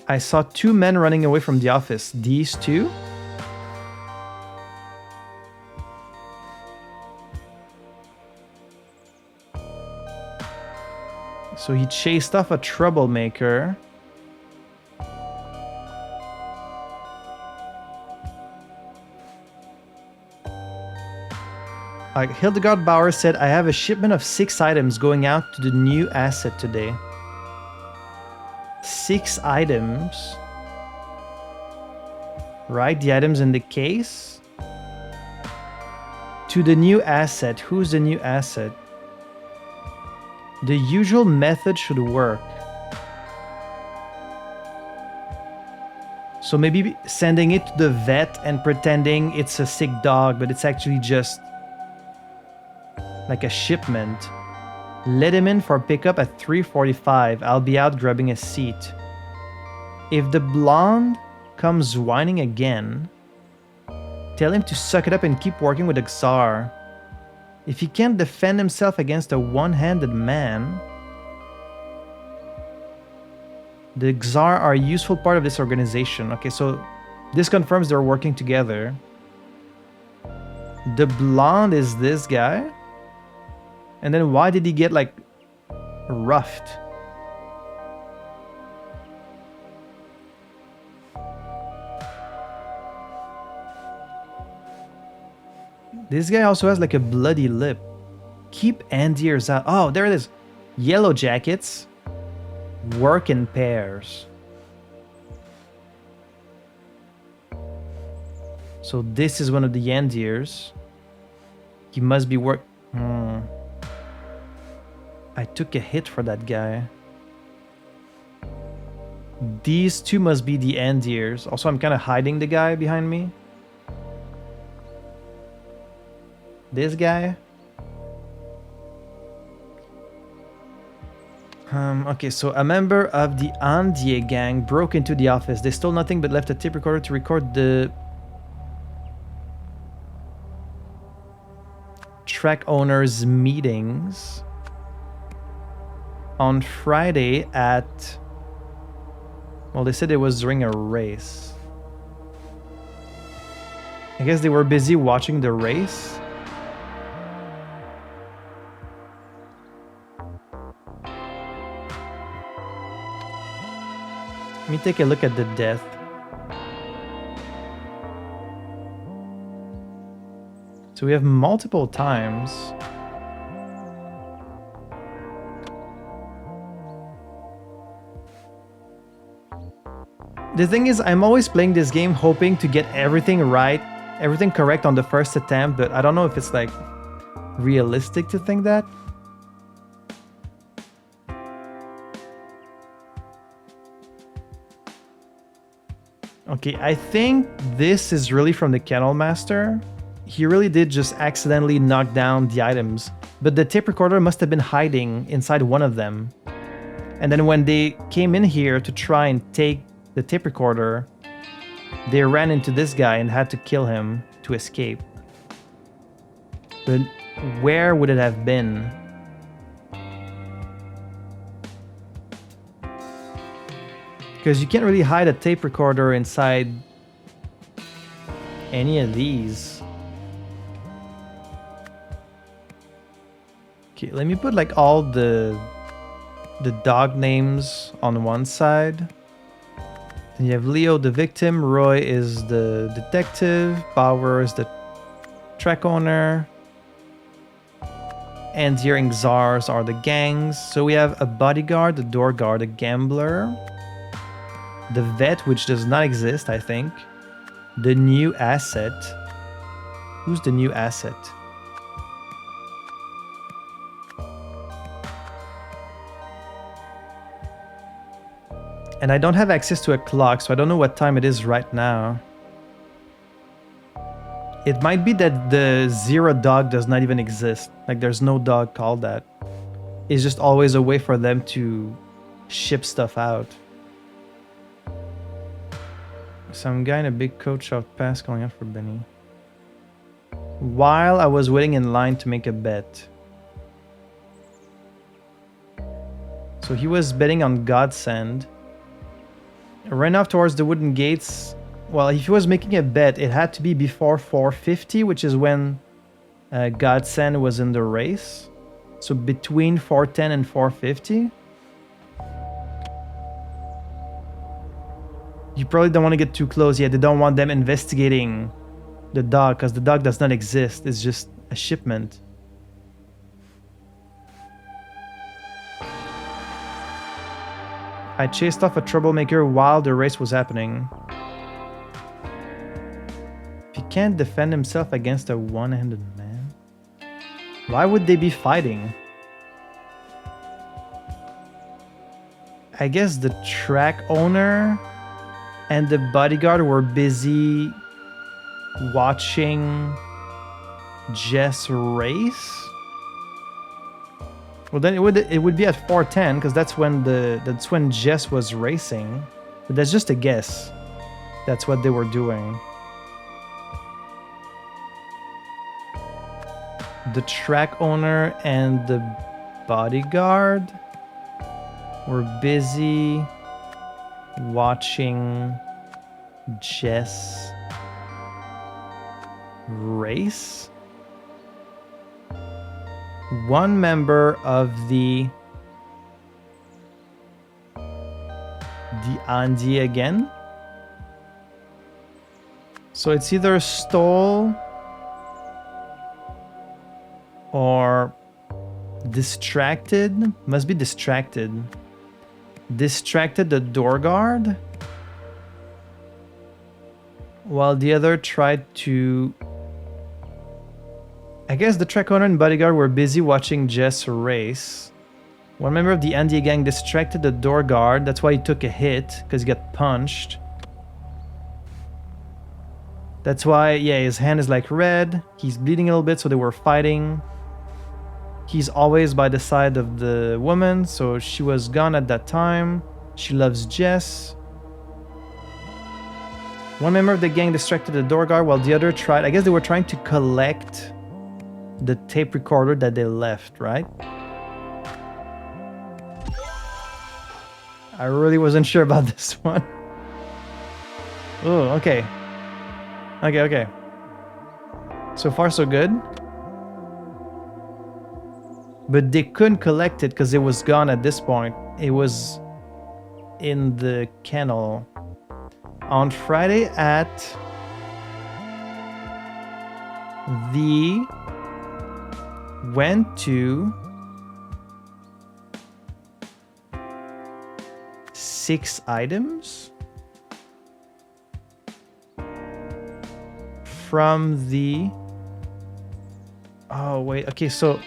I saw two men running away from the office. These two? So he chased off a troublemaker. Hildegard Bauer said, I have a shipment of 6 items going out to the new asset today. 6 items. Right, the items in the case. To the new asset. Who's the new asset? The usual method should work. So maybe sending it to the vet and pretending it's a sick dog, but it's actually just like a shipment. Let him in for pickup at 3:45. I'll be out grabbing a seat. If the blonde comes whining again, tell him to suck it up and keep working with the Czar. If he can't defend himself against a one-handed man, the Czar are a useful part of this organization. Okay, so this confirms they're working together. The blonde is this guy? And then why did he get like roughed? This guy also has like a bloody lip. Keep Endiers out. Oh, there it is. Yellow jackets. Work in pairs. So this is one of the Endiers. He must be I took a hit for that guy. These two must be the Endiers. Also, I'm kind of hiding the guy behind me. This guy. Okay, so a member of the Andier gang broke into the office. They stole nothing but left a tape recorder to record the track owners' meetings on Friday at... Well, they said it was during a race. I guess they were busy watching the race. Let me take a look at the death. So we have multiple times. The thing is, I'm always playing this game hoping to get everything right, everything correct on the first attempt, but I don't know if it's like realistic to think that. Okay, I think this is really from the Kennel Master. He really did just accidentally knock down the items, but the tape recorder must have been hiding inside one of them. And then when they came in here to try and take the tape recorder, they ran into this guy and had to kill him to escape. But where would it have been? Because you can't really hide a tape recorder inside any of these. Okay, let me put like all the dog names on one side. And you have Leo, the victim. Roy is the detective. Bauer is the track owner. And here in Czars are the gangs. So we have a bodyguard, a door guard, a gambler. The vet, which does not exist, I think. The new asset. Who's the new asset? And I don't have access to a clock, so I don't know what time it is right now. It might be that the zero dog does not even exist. Like there's no dog called that. It's just always a way for them to ship stuff out. Some guy in a big coat shot pass calling out for Benny. While I was waiting in line to make a bet. So he was betting on Godsend. Ran off towards the wooden gates. Well, if he was making a bet, it had to be before 4:50, which is when Godsend was in the race. So between 4:10 and 4:50. You probably don't want to get too close yet. They don't want them investigating the dog because the dog does not exist. It's just a shipment. I chased off a troublemaker while the race was happening. If he can't defend himself against a one-handed man, why would they be fighting? I guess the track owner and the bodyguard were busy watching Jess race. Well, then it would be at 4:10 because that's when Jess was racing. But that's just a guess. That's what they were doing. The track owner and the bodyguard were busy watching Jess race. One member of the Andy again. So it's either stole or distracted. Must be distracted. Distracted the door guard while the other tried to... I guess the track owner and bodyguard were busy watching Jess race. One member of the Andy gang distracted the door guard. That's why he took a hit, because he got punched. That's why, yeah, his hand is like red. He's bleeding a little bit, so they were fighting. He's always by the side of the woman, so she was gone at that time. She loves Jess. One member of the gang distracted the door guard while the other tried... I guess they were trying to collect the tape recorder that they left, right? I really wasn't sure about this one. Oh, okay. Okay. So far, so good. But they couldn't collect it because it was gone at this point. It was in the kennel. On Friday at the... went to 6 items from the... Oh, wait. Okay, so...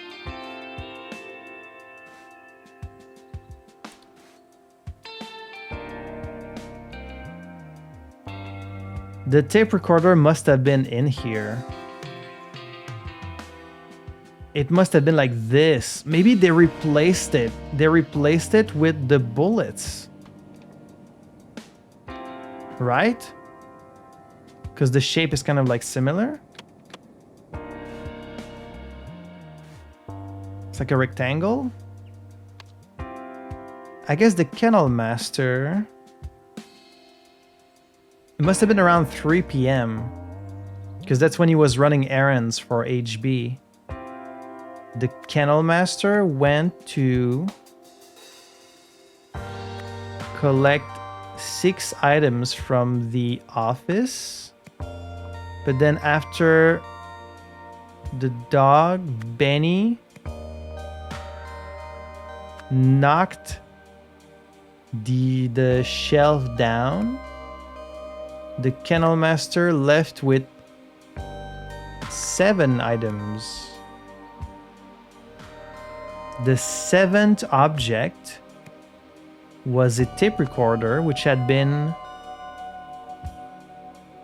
the tape recorder must have been in here. It must have been like this. Maybe they replaced it. They replaced it with the bullets. Right? Because the shape is kind of like similar. It's like a rectangle. I guess the kennel master... It must have been around 3 p.m. Because that's when he was running errands for HB. The kennel master went to collect 6 items from the office, but then after the dog Benny knocked the shelf down, the kennel master left with 7 items. The 7th object was a tape recorder, which had been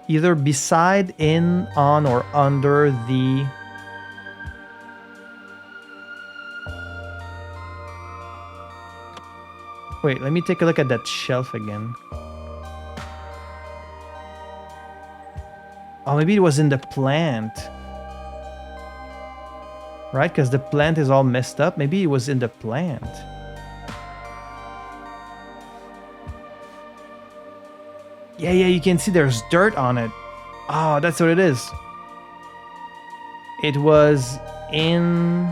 either beside, in, on, or under the Wait, let me take a look at that shelf again. Oh, maybe it was in the plant. Right? Because the plant is all messed up. Maybe it was in the plant. Yeah, you can see there's dirt on it. Oh, that's what it is. It was in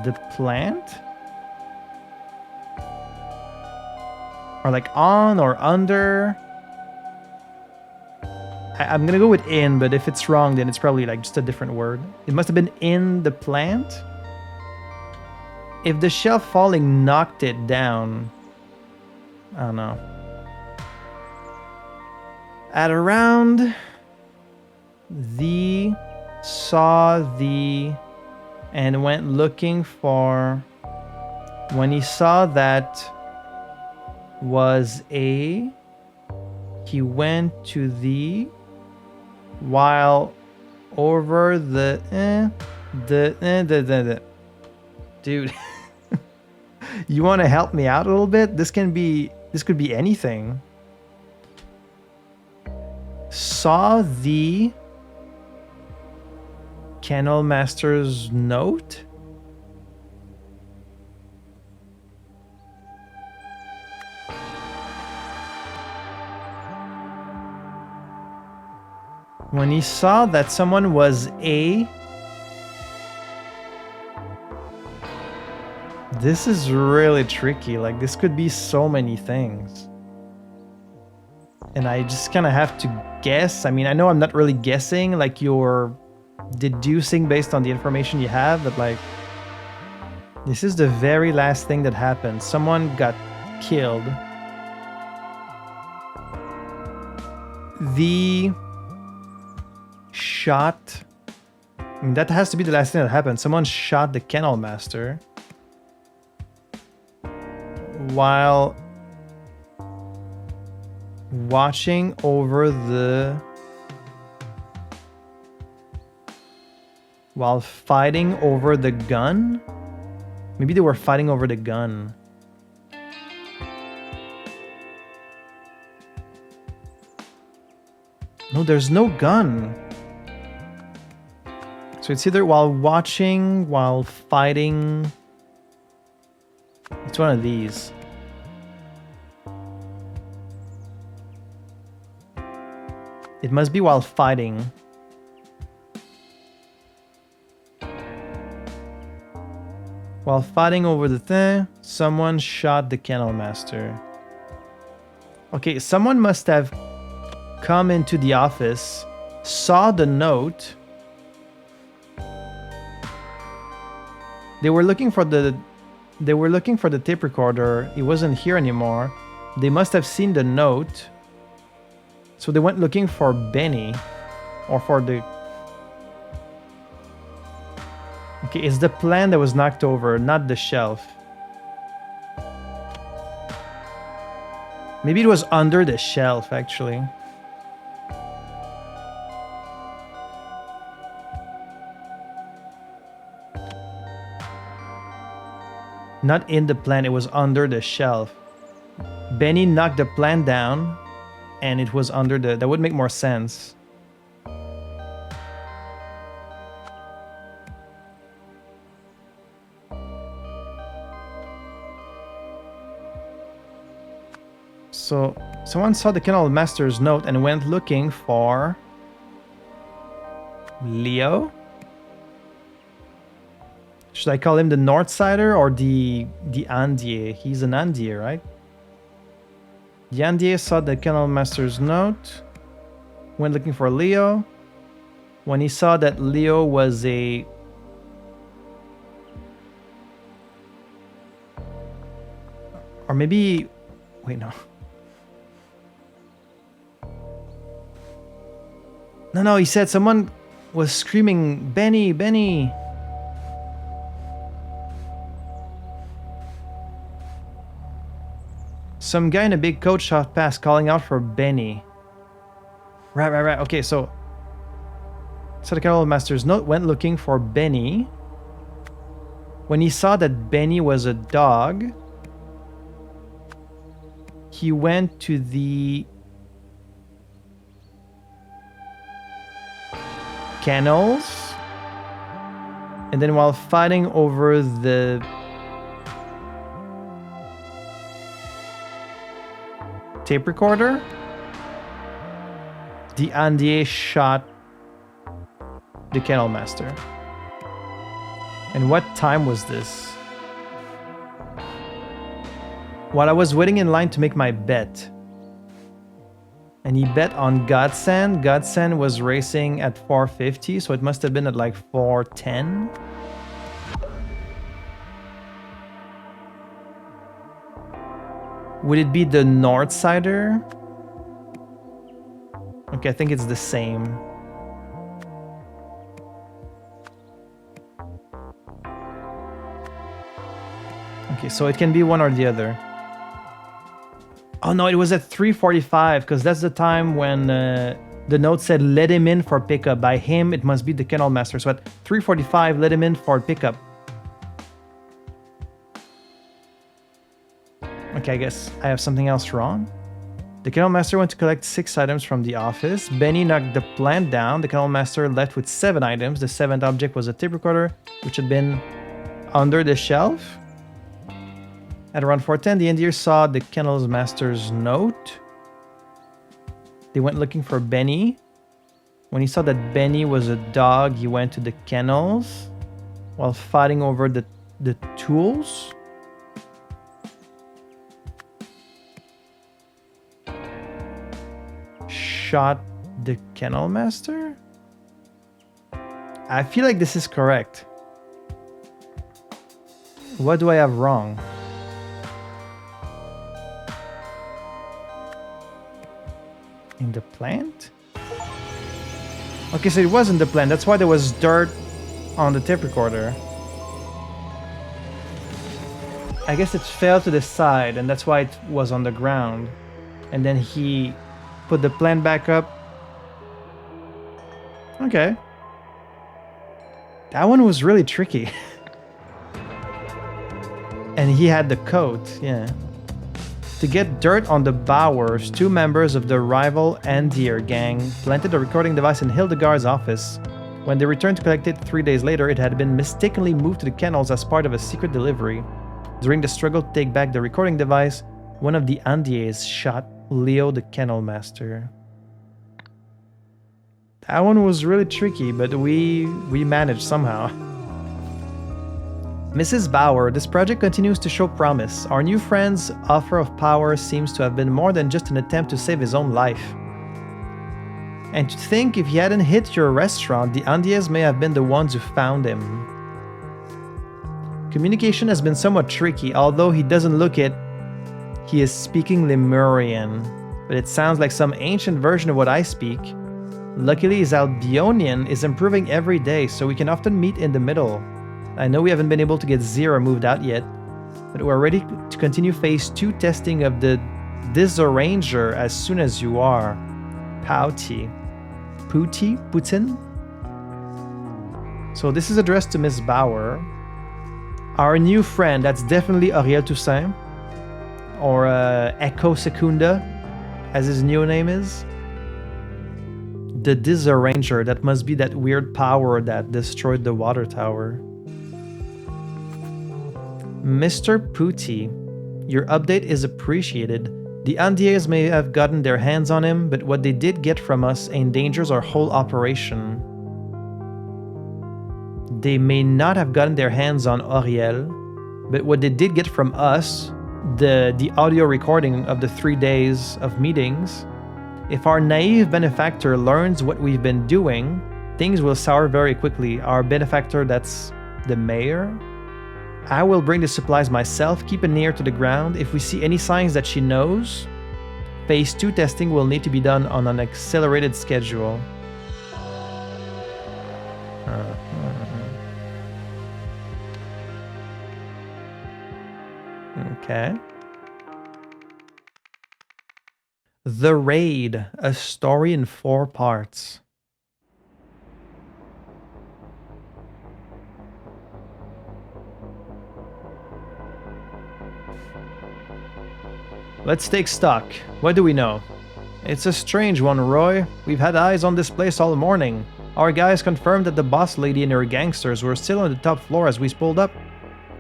the plant? Or like on or under? I'm gonna go with in, but if it's wrong, then it's probably like just a different word. It must have been in the plant. If the shelf falling knocked it down, I don't know. At around the saw the and went looking for. When he saw that was a, he went to the, while over the dude. You want to help me out a little bit? This could be anything. Saw the kennel master's note. When he saw that someone was a... This is really tricky. Like, this could be so many things. And I just kind of have to guess. I mean, I know I'm not really guessing. Like, you're deducing based on the information you have. But, like, this is the very last thing that happened. Someone got killed. The... shot. I mean, that has to be the last thing that happened. Someone shot the kennel master while watching over the... while fighting over the gun? Maybe they were fighting over the gun. No, there's no gun. So it's either while watching, while fighting. It's one of these. It must be while fighting. While fighting over the thing, someone shot the kennel master. Okay, someone must have come into the office, saw the note. They were looking for the tape recorder. It wasn't here anymore. They must have seen the note. So they went looking for Benny, or for the... Okay, it's the plant that was knocked over, not the shelf. Maybe it was under the shelf, actually. Not in the plant, it was under the shelf. Benny knocked the plant down, and it was under the... That would make more sense. So, someone saw the kennel master's note and went looking for... Leo? Should I call him the North Sider or the Andier? He's an Andier, right? The Andier saw the Kennel Master's note. Went looking for Leo. When he saw that Leo was a... Or maybe... Wait, no. No, he said someone was screaming, Benny, Benny. Some guy in a big coat shot past calling out for Benny. Right. Okay, so the Kennel Master's note went looking for Benny. When he saw that Benny was a dog, he went to the kennels, and then while fighting over the tape recorder, the Andier shot the Kennel Master. And what time was this? While I was waiting in line to make my bet. And he bet on Godsend. Godsend was racing at 450, so it must have been at like 410. Would it be the North Sider? Okay, I think it's the same. Okay, so it can be one or the other. Oh no, it was at 3:45 because that's the time when the note said let him in for pickup. By him, it must be the Kennel Master. So at 3:45, let him in for pickup. Okay, I guess I have something else wrong. The Kennel Master went to collect 6 items from the office. Benny knocked the plant down. The Kennel Master left with 7 items. The 7th object was a tape recorder, which had been under the shelf. At around 4:10, the Indier saw the Kennel Master's note. They went looking for Benny. When he saw that Benny was a dog, he went to the kennels while fighting over the tools. Shot the Kennel Master? I feel like this is correct. What do I have wrong? In the plant? Okay, so it wasn't the plant. That's why there was dirt on the tape recorder. I guess it fell to the side, and that's why it was on the ground. And then he put the plant back up. Okay. That one was really tricky. And he had the coat, yeah. To get dirt on the Bowers, 2 members of the rival Andier gang planted a recording device in Hildegard's office. When they returned to collect it 3 days later, it had been mistakenly moved to the kennels as part of a secret delivery. During the struggle to take back the recording device, one of the Andiers shot Leo the Kennel Master. That one was really tricky, but we managed somehow. Mrs. Bauer, this project continues to show promise. Our new friend's offer of power seems to have been more than just an attempt to save his own life. And to think if he hadn't hit your restaurant, the Andiers may have been the ones who found him. Communication has been somewhat tricky, although he doesn't look it. He is speaking Lemurian, but it sounds like some ancient version of what I speak. Luckily, his Albionian is improving every day, so we can often meet in the middle. I know we haven't been able to get Zero moved out yet, but we're ready to continue phase 2 testing of the Disarranger as soon as you are. Pouty. Putin? So this is addressed to Miss Bauer. Our new friend, that's definitely Ariel Toussaint, or Echo Secunda, as his new name is. The Disarranger, that must be that weird power that destroyed the water tower. Mr. Pooty, your update is appreciated. The Andiers may have gotten their hands on him, but what they did get from us endangers our whole operation. They may not have gotten their hands on Auriel, but what they did get from us, the audio recording of the 3 days of meetings, if our naive benefactor learns what we've been doing, things will sour very quickly. Our benefactor, that's the mayor. I will bring the supplies myself, keep an ear to the ground. If we see any signs that she knows, Phase 2 testing will need to be done on an accelerated schedule. Okay. The Raid, a story in 4 parts. Let's take stock. What do we know? It's a strange one, Roy. We've had eyes on this place all morning. Our guys confirmed that the boss lady and her gangsters were still on the top floor as we pulled up.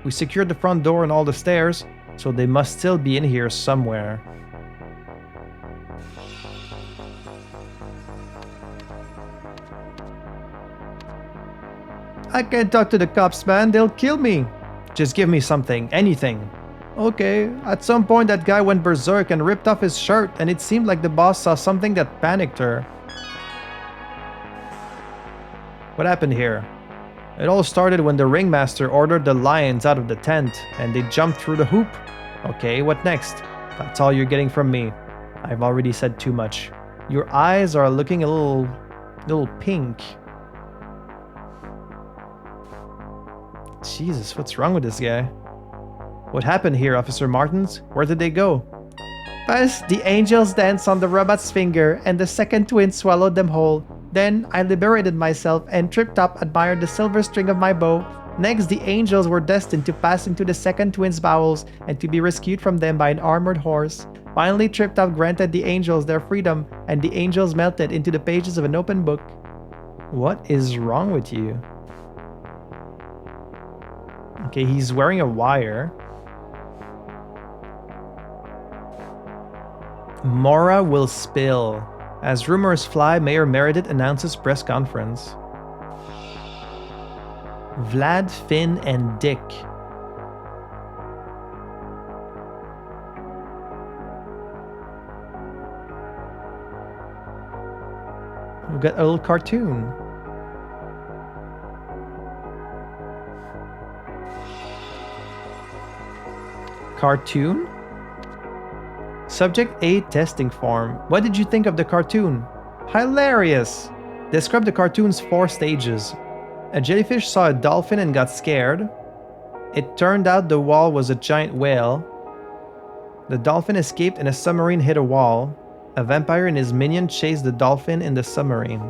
We secured the front door and all the stairs, so they must still be in here somewhere. I can't talk to the cops, man. They'll kill me. Just give me something, anything. Okay, at some point that guy went berserk and ripped off his shirt, and it seemed like the boss saw something that panicked her. What happened here? It all started when the ringmaster ordered the lions out of the tent, and they jumped through the hoop. Okay, what next? That's all you're getting from me. I've already said too much. Your eyes are looking a little pink. Jesus, what's wrong with this guy? What happened here, Officer Martins? Where did they go? First, the angels danced on the robot's finger, and the second twin swallowed them whole. Then, I liberated myself and tripped up, admired the silver string of my bow. Next, the angels were destined to pass into the second twin's bowels and to be rescued from them by an armored horse. Finally, tripped up granted the angels their freedom, and the angels melted into the pages of an open book. What is wrong with you? Okay, he's wearing a wire. Mora will spill. As rumors fly, Mayor Meredith announces press conference. Vlad, Finn, and Dick. We've got a little cartoon. Cartoon? Subject A testing form. What did you think of the cartoon? Hilarious! Describe the cartoon's 4 stages. A jellyfish saw a dolphin and got scared. It turned out the wall was a giant whale. The dolphin escaped and a submarine hit a wall. A vampire and his minion chased the dolphin in the submarine.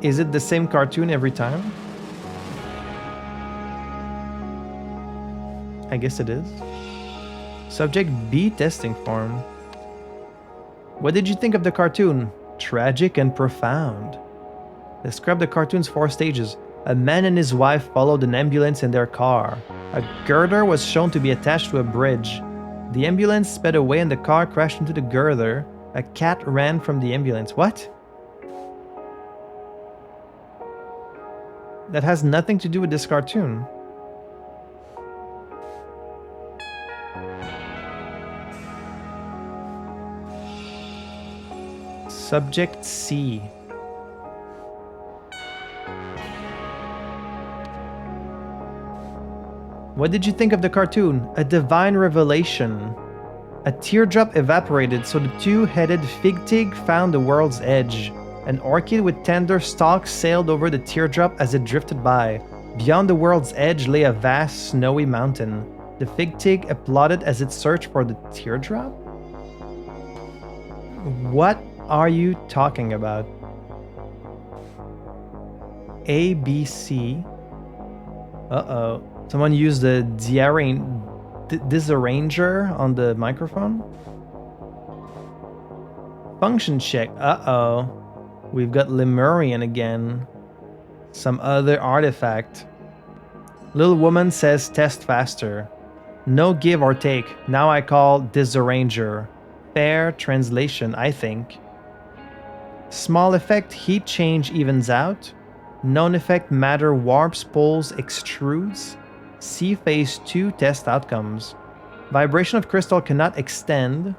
Is it the same cartoon every time? I guess it is. Subject B testing form. What did you think of the cartoon? Tragic and profound. Describe the cartoon's 4 stages. A man and his wife followed an ambulance in their car. A girder was shown to be attached to a bridge. The ambulance sped away and the car crashed into the girder. A cat ran from the ambulance. What? That has nothing to do with this cartoon. Subject C. What did you think of the cartoon? A divine revelation. A teardrop evaporated, so the 2-headed fig-tig found the world's edge. An orchid with tender stalks sailed over the teardrop as it drifted by. Beyond the world's edge lay a vast, snowy mountain. The fig-tig applauded as it searched for the teardrop? What are you talking about? A, B, C. Uh-oh. Someone used the disarranger on the microphone? Function check. Uh-oh. We've got Lemurian again. Some other artifact. Little woman says test faster. No give or take. Now I call disarranger. Fair translation, I think. Small effect, heat change evens out. Known effect, matter warps, pulls, extrudes. See phase 2 test outcomes. Vibration of crystal cannot extend.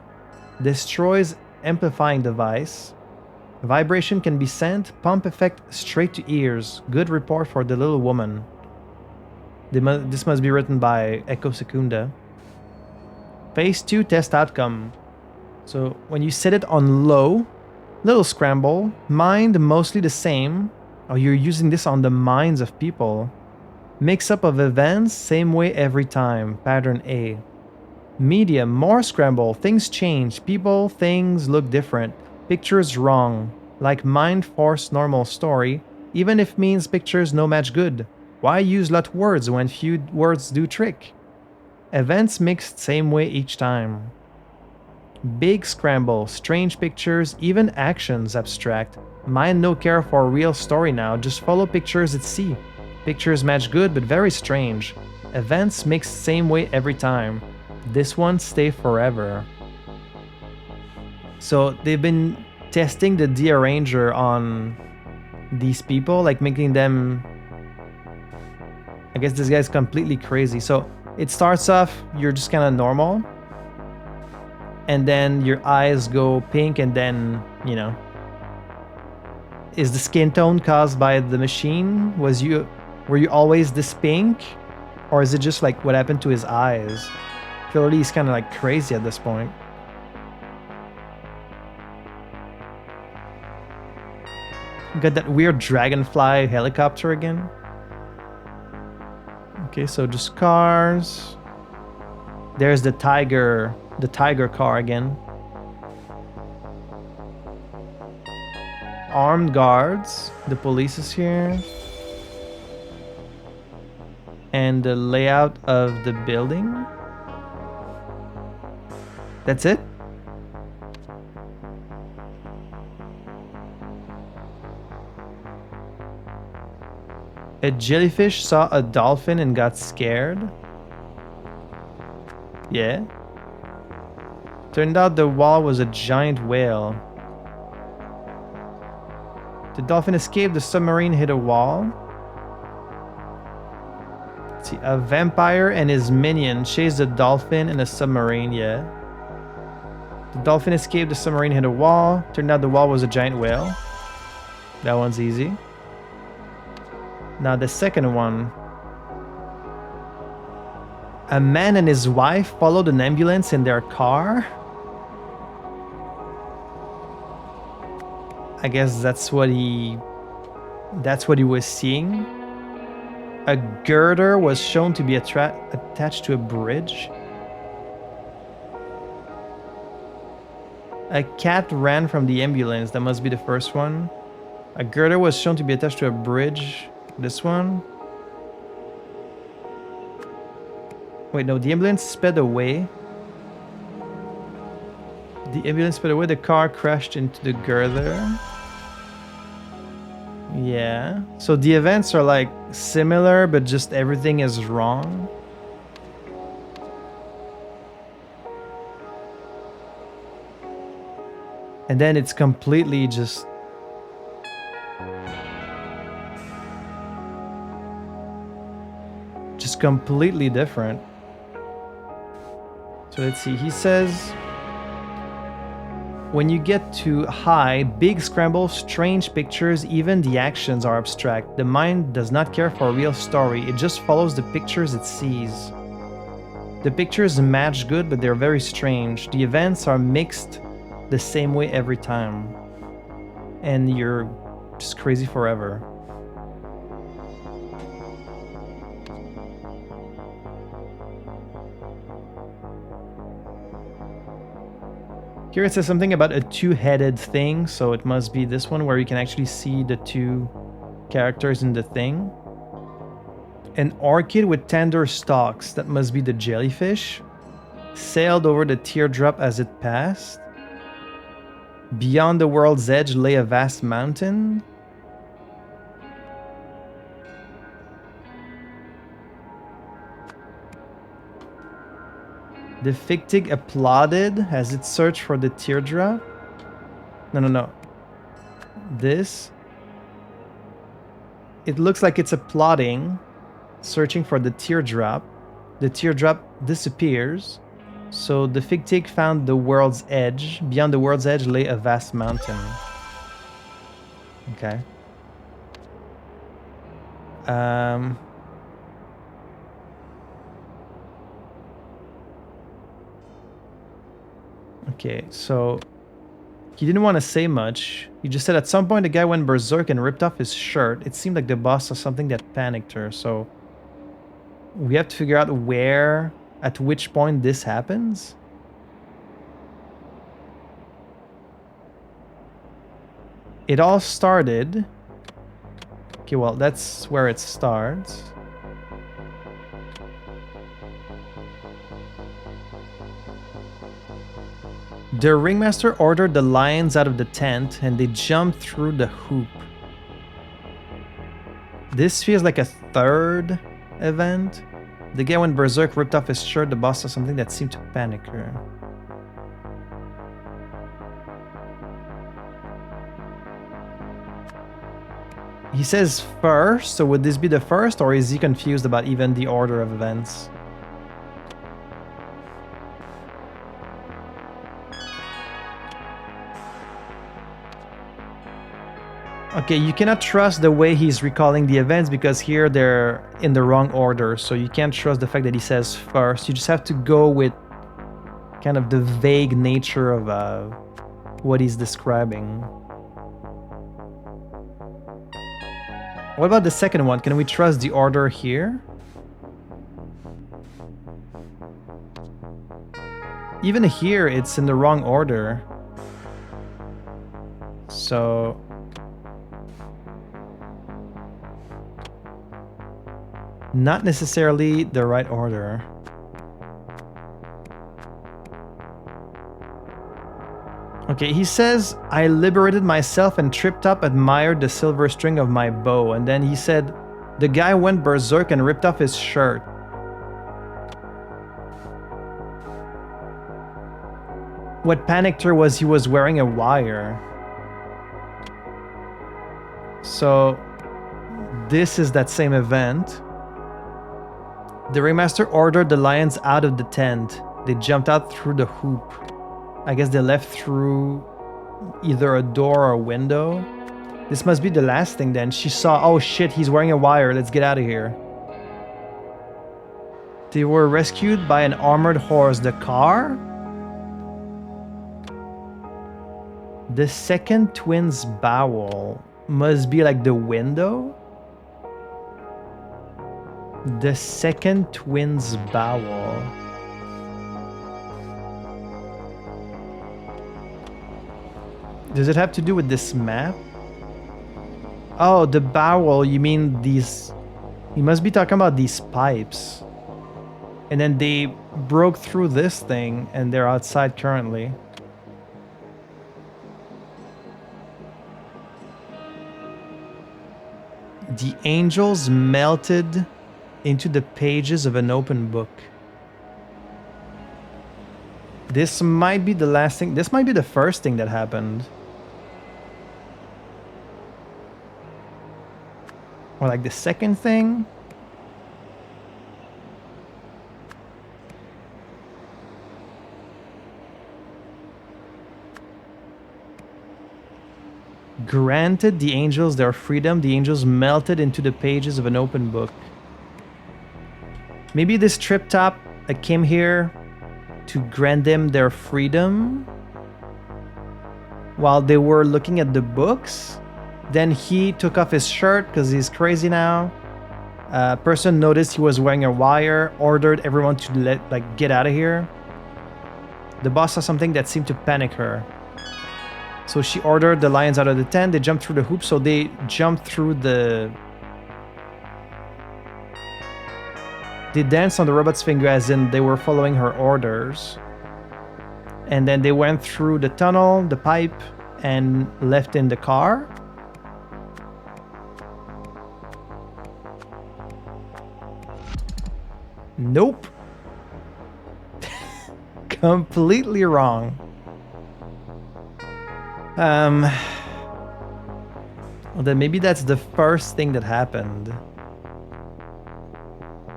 Destroys amplifying device. Vibration can be sent. Pump effect straight to ears. Good report for the little woman. This must be written by Echo Secunda. Phase 2 test outcome. So when you set it on low, little scramble, mind mostly the same. Oh, you're using this on the minds of people. Mix up of events, same way every time. Pattern A. Medium, more scramble, things change, people, things look different. Pictures wrong. Like mind force normal story, even if means pictures no match good. Why use lot words when few words do trick? Events mixed same way each time. Big scramble, strange pictures, even actions abstract. Mind no care for real story now, just follow pictures at sea. Pictures match good but very strange. Events mixed same way every time. This one stay forever. So they've been testing the dearranger on these people, like making them... I guess this guy's completely crazy. So it starts off, you're just kind of normal. And then your eyes go pink and then, you know. Is the skin tone caused by the machine? Were you always this pink? Or is it just like what happened to his eyes? Clearly he's kind of like crazy at this point. Got that weird dragonfly helicopter again. Okay, so just cars. There's the tiger car again. Armed guards. The police is here. And the layout of the building. That's it? A jellyfish saw a dolphin and got scared. Yeah. Turned out the wall was a giant whale. The dolphin escaped, the submarine hit a wall. Let's see, a vampire and his minion chased a dolphin in a submarine, yeah. The dolphin escaped, the submarine hit a wall. Turned out the wall was a giant whale. That one's easy. Now the second one. A man and his wife followed an ambulance in their car. I guess that's what he was seeing. A girder was shown to be attached to a bridge. A cat ran from the ambulance. That must be the first one. A girder was shown to be attached to a bridge. This one. Wait, no, the ambulance sped away. The ambulance sped away, the car crashed into the girder. Yeah. So the events are like similar, but just everything is wrong. And then it's completely just... completely different. So let's see, he says when you get too high, big scramble, strange pictures, even the actions are abstract. The mind does not care for a real story, it just follows the pictures it sees. The pictures match good, but they're very strange. The events are mixed the same way every time. And you're just crazy forever. Here it says something about a two-headed thing, so it must be this one where you can actually see the two characters in the thing. An orchid with tender stalks, that must be the jellyfish, sailed over the teardrop as it passed. Beyond the world's edge lay a vast mountain. The fictig applauded as it searched for the teardrop. No. This. It looks like it's a plotting, searching for the teardrop. The teardrop disappears. So the fig take found the world's edge. Beyond the world's edge lay a vast mountain. Okay. Okay, so he didn't want to say much. He just said at some point the guy went berserk and ripped off his shirt. It seemed like the boss saw something that panicked her, so we have to figure out where, at which point this happens. It all started. Okay, well, that's where it starts. The ringmaster ordered the lions out of the tent and they jumped through the hoop. This feels like a third event. The guy went berserk, ripped off his shirt. The boss saw something that seemed to panic her. He says first, so would this be the first, or is he confused about even the order of events? Okay, you cannot trust the way he's recalling the events because here they're in the wrong order, so you can't trust the fact that he says first. You just have to go with kind of the vague nature of what he's describing. What about the second one? Can we trust the order here? Even here, it's in the wrong order. So... not necessarily the right order. Okay, he says, I liberated myself and tripped up, admired the silver string of my bow. And then he said, the guy went berserk and ripped off his shirt. What panicked her was he was wearing a wire. So, this is that same event. The ringmaster ordered the lions out of the tent. They jumped out through the hoop. I guess they left through either a door or a window. This must be the last thing then. She saw, oh shit, he's wearing a wire. Let's get out of here. They were rescued by an armored horse. The car? The second twin's bowel must be like the window? The second twin's bowel. Does it have to do with this map? Oh, the bowel, you mean these... You must be talking about these pipes. And then they broke through this thing and they're outside currently. The angels melted into the pages of an open book. This might be the last thing. This might be the first thing that happened. Or like the second thing. Granted the angels their freedom. The angels melted into the pages of an open book. Maybe this trip top came here to grant them their freedom while they were looking at the books. Then he took off his shirt because he's crazy now. A person noticed he was wearing a wire, ordered everyone to get out of here. The boss saw something that seemed to panic her. So she ordered the lions out of the tent. They jumped through the hoop, so they jumped through the... They danced on the robot's finger as in they were following her orders. And then they went through the tunnel, the pipe, and left in the car. Nope. Completely wrong. Well, then maybe that's the first thing that happened.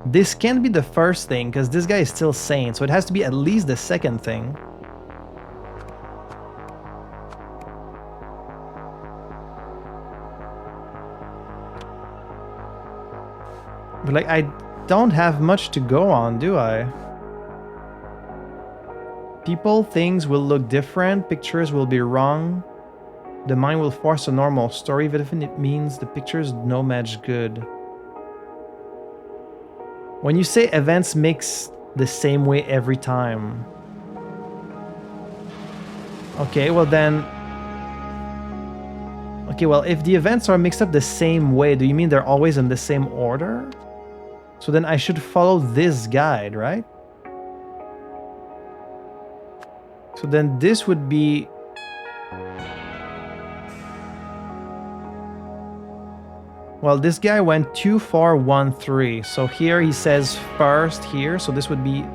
This can't be the first thing, because this guy is still sane, so it has to be at least the second thing. But like, I don't have much to go on, do I? People, things will look different, pictures will be wrong. The mind will force a normal story, even if it means the picture's no match good. When you say events mix the same way every time. Okay, well then... Okay, well if the events are mixed up the same way, do you mean they're always in the same order? So then I should follow this guide, right? So then this would be... Well, this guy went 2, 4, 1, 3. So here he says first here. So this would be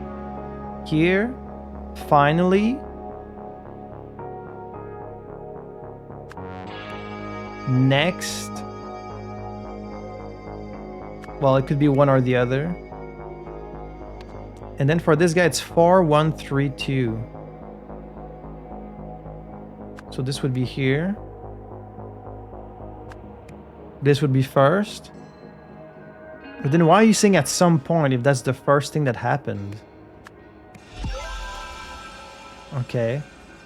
here. Finally. Next. Well, it could be one or the other. And then for this guy, it's 4, 1, 3, 2. So this would be here. This would be first. But then why are you saying at some point if that's the first thing that happened? Okay.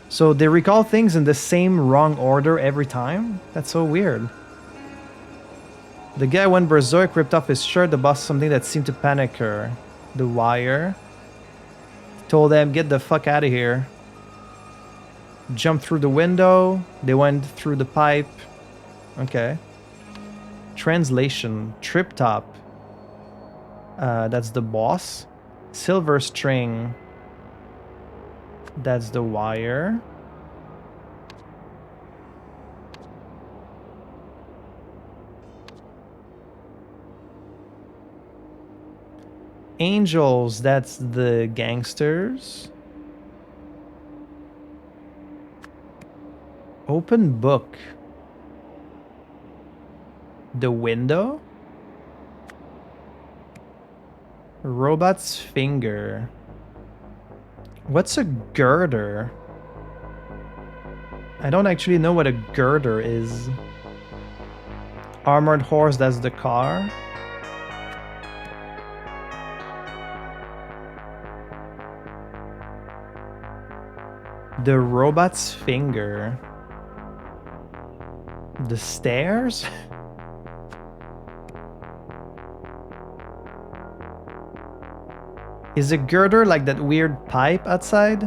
So they recall things in the same wrong order every time? That's so weird. The guy went berserk, ripped off his shirt, the boss something that seemed to panic her. The wire. Told them, get the fuck out of here. Jumped through the window. They went through the pipe. Okay. Translation. Trip top. That's the boss. Silver string. That's the wire. Angels. That's the gangsters. Open book. The window? Robot's finger. What's a girder? I don't actually know what a girder is. Armored horse, that's the car. The robot's finger. The stairs? Is a girder like that weird pipe outside?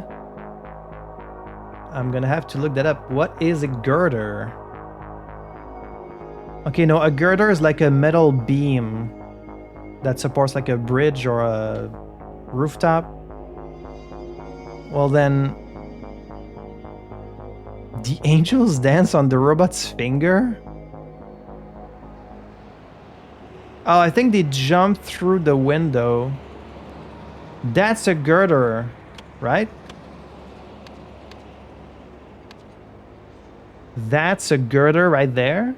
I'm gonna have to look that up. What is a girder? Okay, no, a girder is like a metal beam that supports like a bridge or a rooftop. Well then... The angels dance on the robot's finger? Oh, I think they jumped through the window. That's a girder, right? That's a girder right there.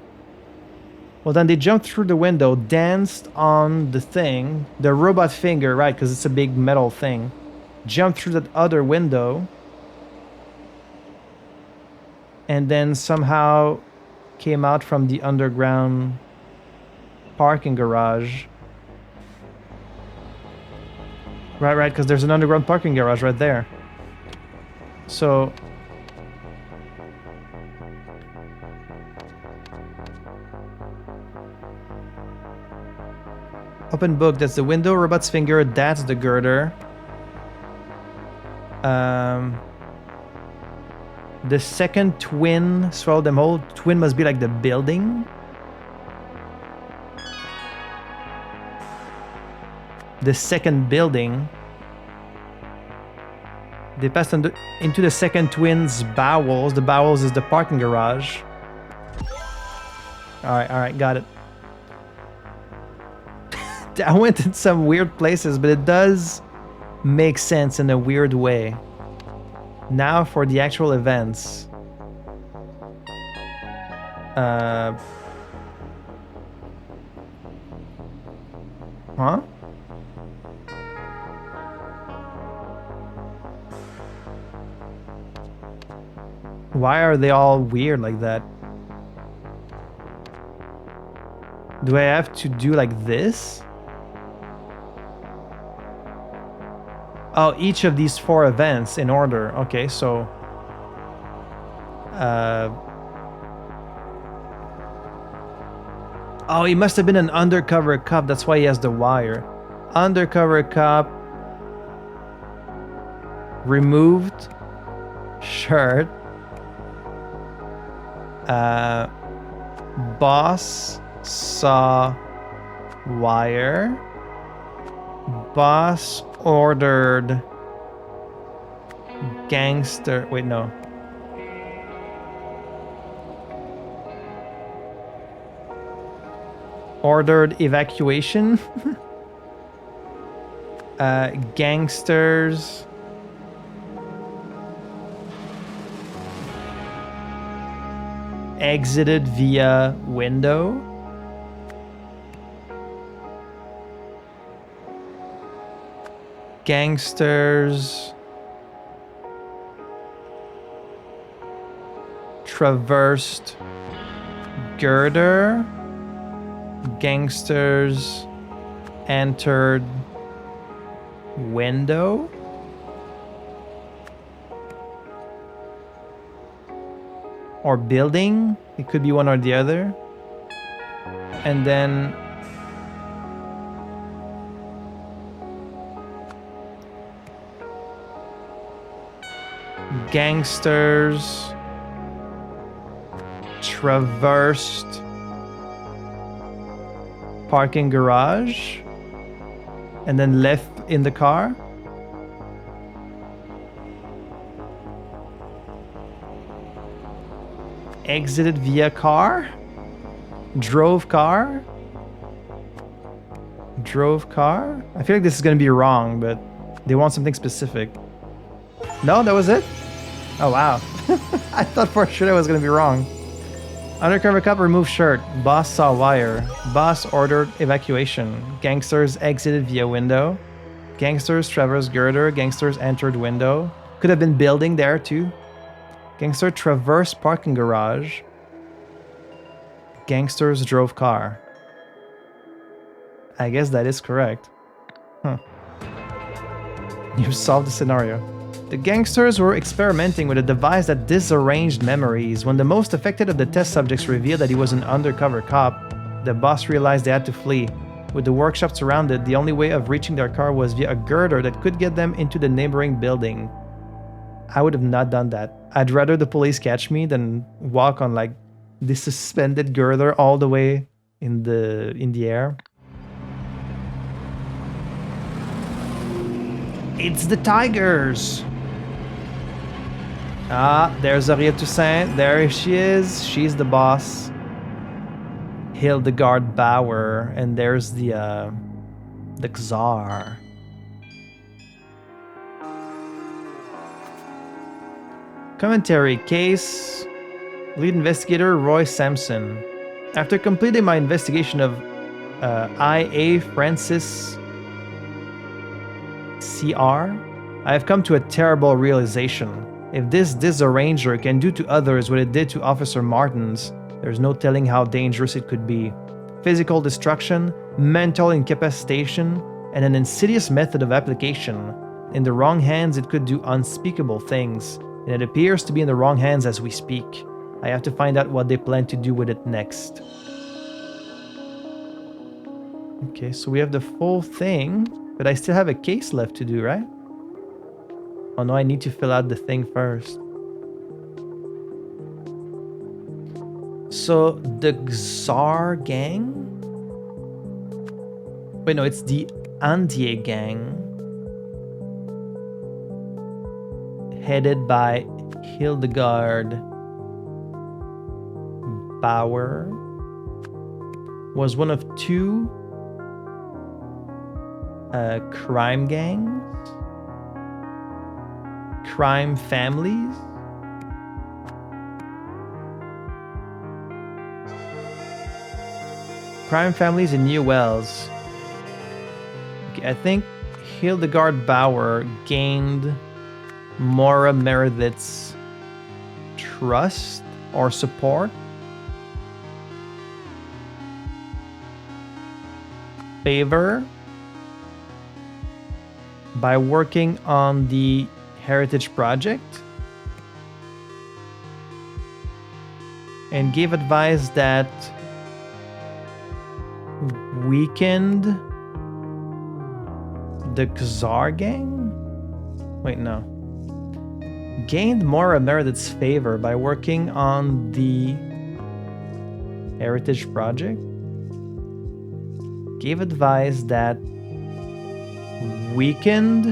Well, then they jumped through the window, danced on the thing, the robot finger, right? Because it's a big metal thing. Jumped through that other window. And then somehow came out from the underground parking garage. Right, because there's an underground parking garage right there. So... Open book, that's the window, robot's finger, that's the girder. The second twin swallowed them whole. Twin must be like the building. The second building. They passed into the second twin's bowels. The bowels is the parking garage. Alright, got it. I went in some weird places, but it does make sense in a weird way. Now for the actual events. Huh? Why are they all weird like that? Do I have to do like this? Oh, each of these 4 events in order. Okay, so... Oh, he must have been an undercover cop. That's why he has the wire. Undercover cop. Removed shirt. Boss saw wire. Boss ordered gangster. Wait, no. Ordered evacuation. Gangsters. Exited via window. Gangsters traversed girder. Gangsters entered window. Or building. It could be one or the other. And then gangsters traversed parking garage and then left in the car. Exited via car. Drove car. Drove car. I feel like this is gonna be wrong, but they want something specific. No, that was it? Oh wow. I thought for sure that was gonna be wrong. Undercover cop removed shirt. Boss saw wire. Boss ordered evacuation. Gangsters exited via window. Gangsters traversed girder. Gangsters entered window. Could have been building there too. Gangster traversed parking garage. Gangsters drove car. I guess that is correct. Huh. You solved the scenario. The gangsters were experimenting with a device that disarranged memories. When the most affected of the test subjects revealed that he was an undercover cop, the boss realized they had to flee. With the workshop surrounded, the only way of reaching their car was via a girder that could get them into the neighboring building. I would have not done that. I'd rather the police catch me than walk on like this suspended girder all the way in the air. It's the Tigers! Ah, there's Aria Toussaint. There she is. She's the boss. Hildegard Bauer. And there's the Czar. Commentary case. Lead investigator Roy Samson. After completing my investigation of I.A. Francis CR, I have come to a terrible realization. If this disarranger can do to others what it did to Officer Martins, there's no telling how dangerous it could be. Physical destruction, mental incapacitation, and an insidious method of application. In the wrong hands, it could do unspeakable things, and it appears to be in the wrong hands as we speak. I have to find out what they plan to do with it next. Okay, so we have the full thing, but I still have a case left to do, right? Oh no, I need to fill out the thing first. So, the Czar gang? Wait, no, it's the Andier gang. Headed by Hildegard Bauer. Was one of 2 crime gangs. Crime families. Crime families in New Wales. I think Hildegard Bauer gained Maura Meredith's trust or support. Favor by working on the Heritage Project, and gave advice that weakened the Khazar gang? Wait, no. Gained Maura Meredith's favor by working on the Heritage Project. Gave advice that weakened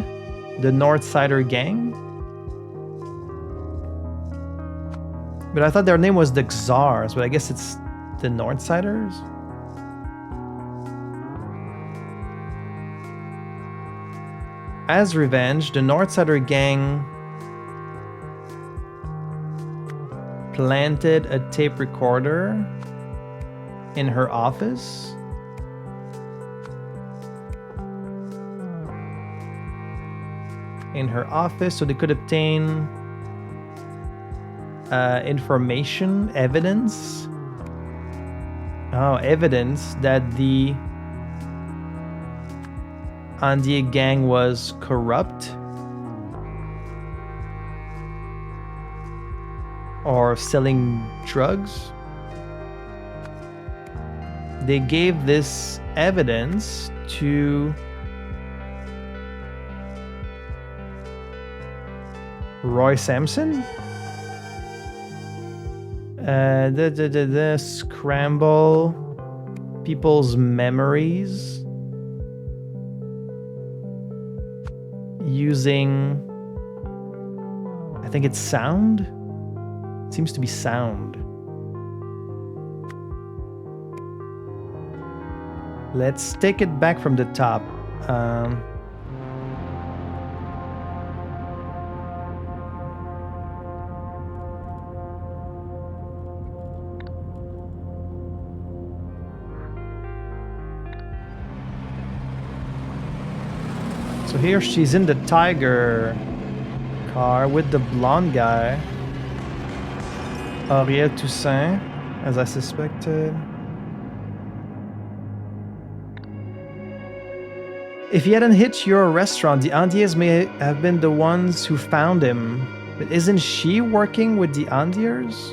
the Northsider gang. But I thought their name was the Xars, but I guess it's the Northsiders. As revenge, the Northsider gang planted a tape recorder in her office. So they could obtain information, evidence. Evidence that the Andie gang was corrupt or selling drugs. They gave this evidence to Roy Samson. Scramble people's memories using, I think it's sound. It seems to be sound. Let's take it back from the top. So here she's in the Tiger car with the blonde guy, Ariel Toussaint, as I suspected. If he hadn't hit your restaurant, the Andiers may have been the ones who found him. But isn't she working with the Andiers?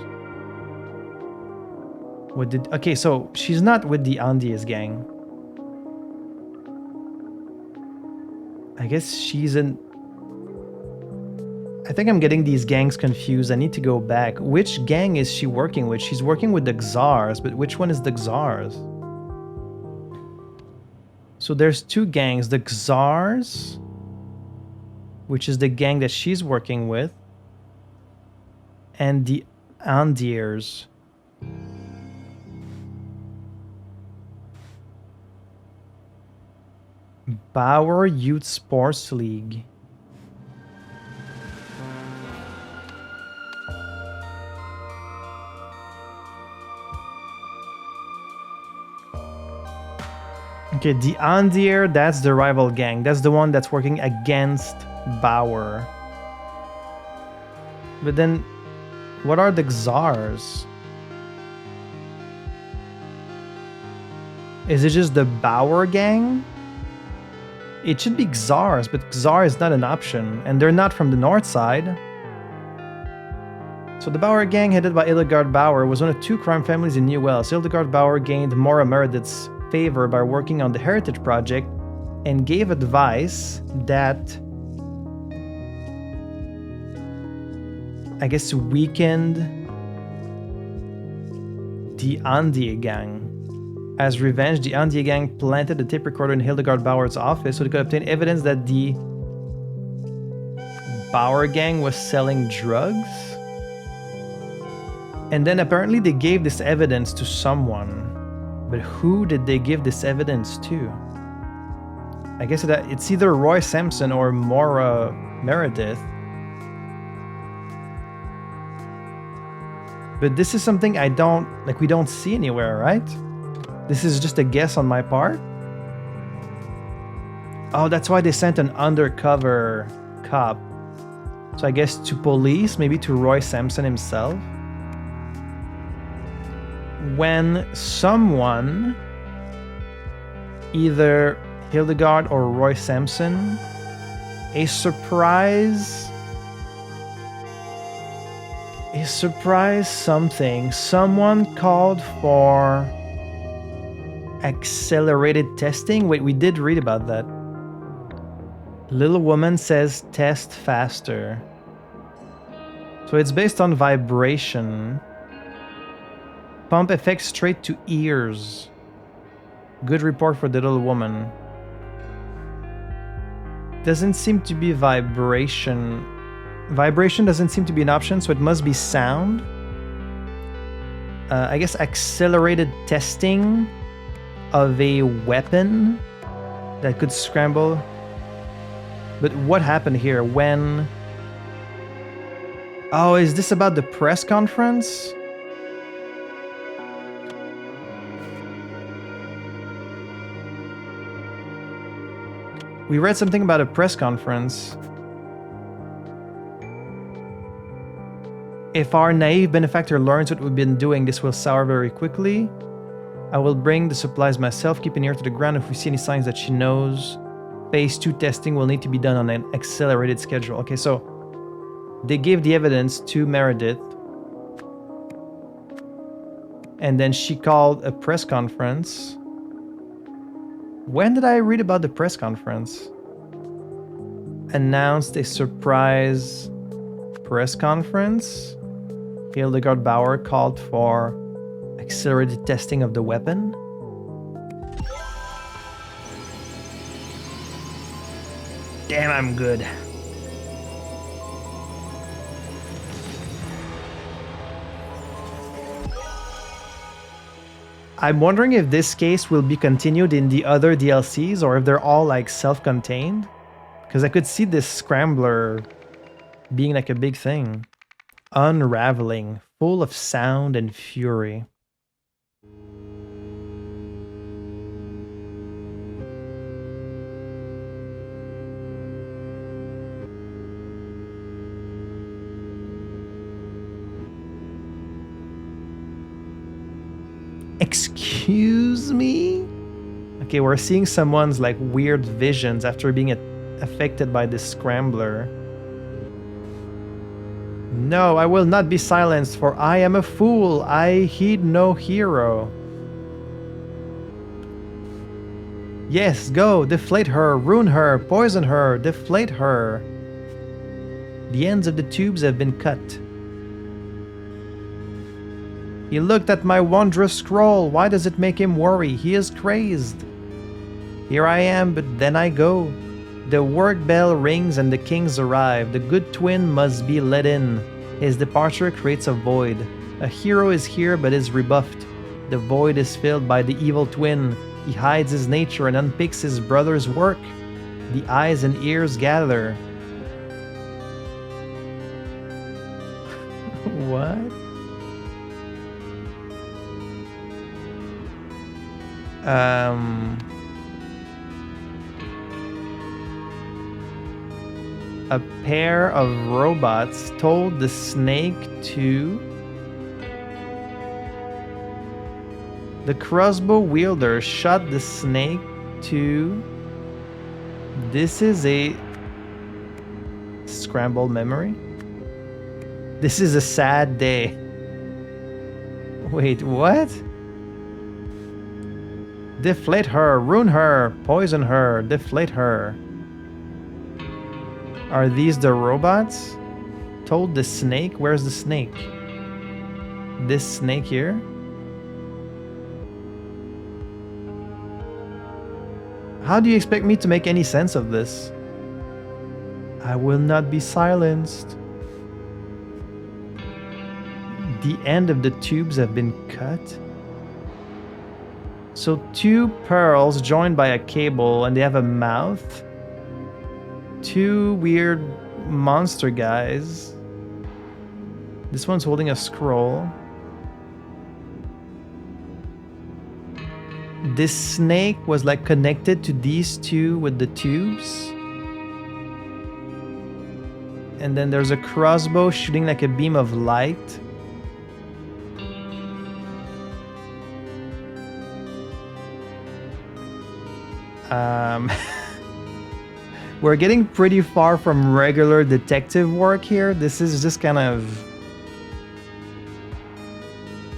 Okay, so she's not with the Andiers gang. I guess she's in... I think I'm getting these gangs confused. I need to go back. Which gang is she working with? She's working with the Xars, but which one is the Xars? So there's two gangs. The Xars, which is the gang that she's working with, and the Andiers. Bauer Youth Sports League. Okay, the Andier, that's the rival gang. That's the one that's working against Bauer. But then, what are the Xars? Is it just the Bauer gang? It should be Xars, but Xar is not an option, and they're not from the north side. So the Bauer gang, headed by Hildegard Bauer, was one of two crime families in New Wales. Hildegard Bauer gained Maura Meredith's favor by working on the Heritage Project and gave advice that, I guess, weakened the Andie gang. As revenge, the Andie gang planted a tape recorder in Hildegard Bauer's office so they could obtain evidence that the Bauer gang was selling drugs. And then apparently they gave this evidence to someone. But who did they give this evidence to? I guess it's either Roy Samson or Maura Meredith. But this is something we don't see anywhere, right? This is just a guess on my part. Oh, that's why they sent an undercover cop. So I guess to police, maybe to Roy Samson himself. When someone, either Hildegard or Roy Samson, a surprise something. Someone called for accelerated testing. Wait, we did read about that. Little woman says test faster. So it's based on vibration. Pump effect straight to ears. Good report for the little woman. Doesn't seem to be vibration. Vibration doesn't seem to be an option, so it must be sound. I guess accelerated testing of a weapon that could scramble. But what happened here when... Oh, is this about the press conference? We read something about a press conference. If our naive benefactor learns what we've been doing, this will sour very quickly. I will bring the supplies myself, keep an ear to the ground if we see any signs that she knows. Phase 2 testing will need to be done on an accelerated schedule. Okay, so they gave the evidence to Meredith. And then she called a press conference. When did I read about the press conference? Announced a surprise press conference. Hildegard Bauer called for accelerated testing of the weapon. Damn, I'm good. I'm wondering if this case will be continued in the other DLCs or if they're all like self-contained. Because I could see this scrambler being like a big thing. Unraveling, full of sound and fury. Excuse me? Okay, we're seeing someone's like weird visions after being affected by this scrambler. No, I will not be silenced, for I am a fool. I heed no hero. Yes, go, deflate her, ruin her, poison her, deflate her. The ends of the tubes have been cut. He looked at my wondrous scroll. Why does it make him worry? He is crazed. Here I am, but then I go. The work bell rings and the kings arrive. The good twin must be let in. His departure creates a void. A hero is here but is rebuffed. The void is filled by the evil twin. He hides his nature and unpicks his brother's work. The eyes and ears gather. What? A pair of robots told the snake to... The crossbow wielder shot the snake to... This is a... Scrambled memory? This is a sad day. Wait, what? Deflate her, ruin her, poison her, deflate her. Are these the robots? Told the snake? Where's the snake? This snake here? How do you expect me to make any sense of this? I will not be silenced. The end of the tubes have been cut. So 2 pearls joined by a cable and they have a mouth. 2 weird monster guys. This one's holding a scroll. this snake was like connected to these two with the tubes. And then there's a crossbow shooting like a beam of light. We're getting pretty far from regular detective work here. This is just kind of...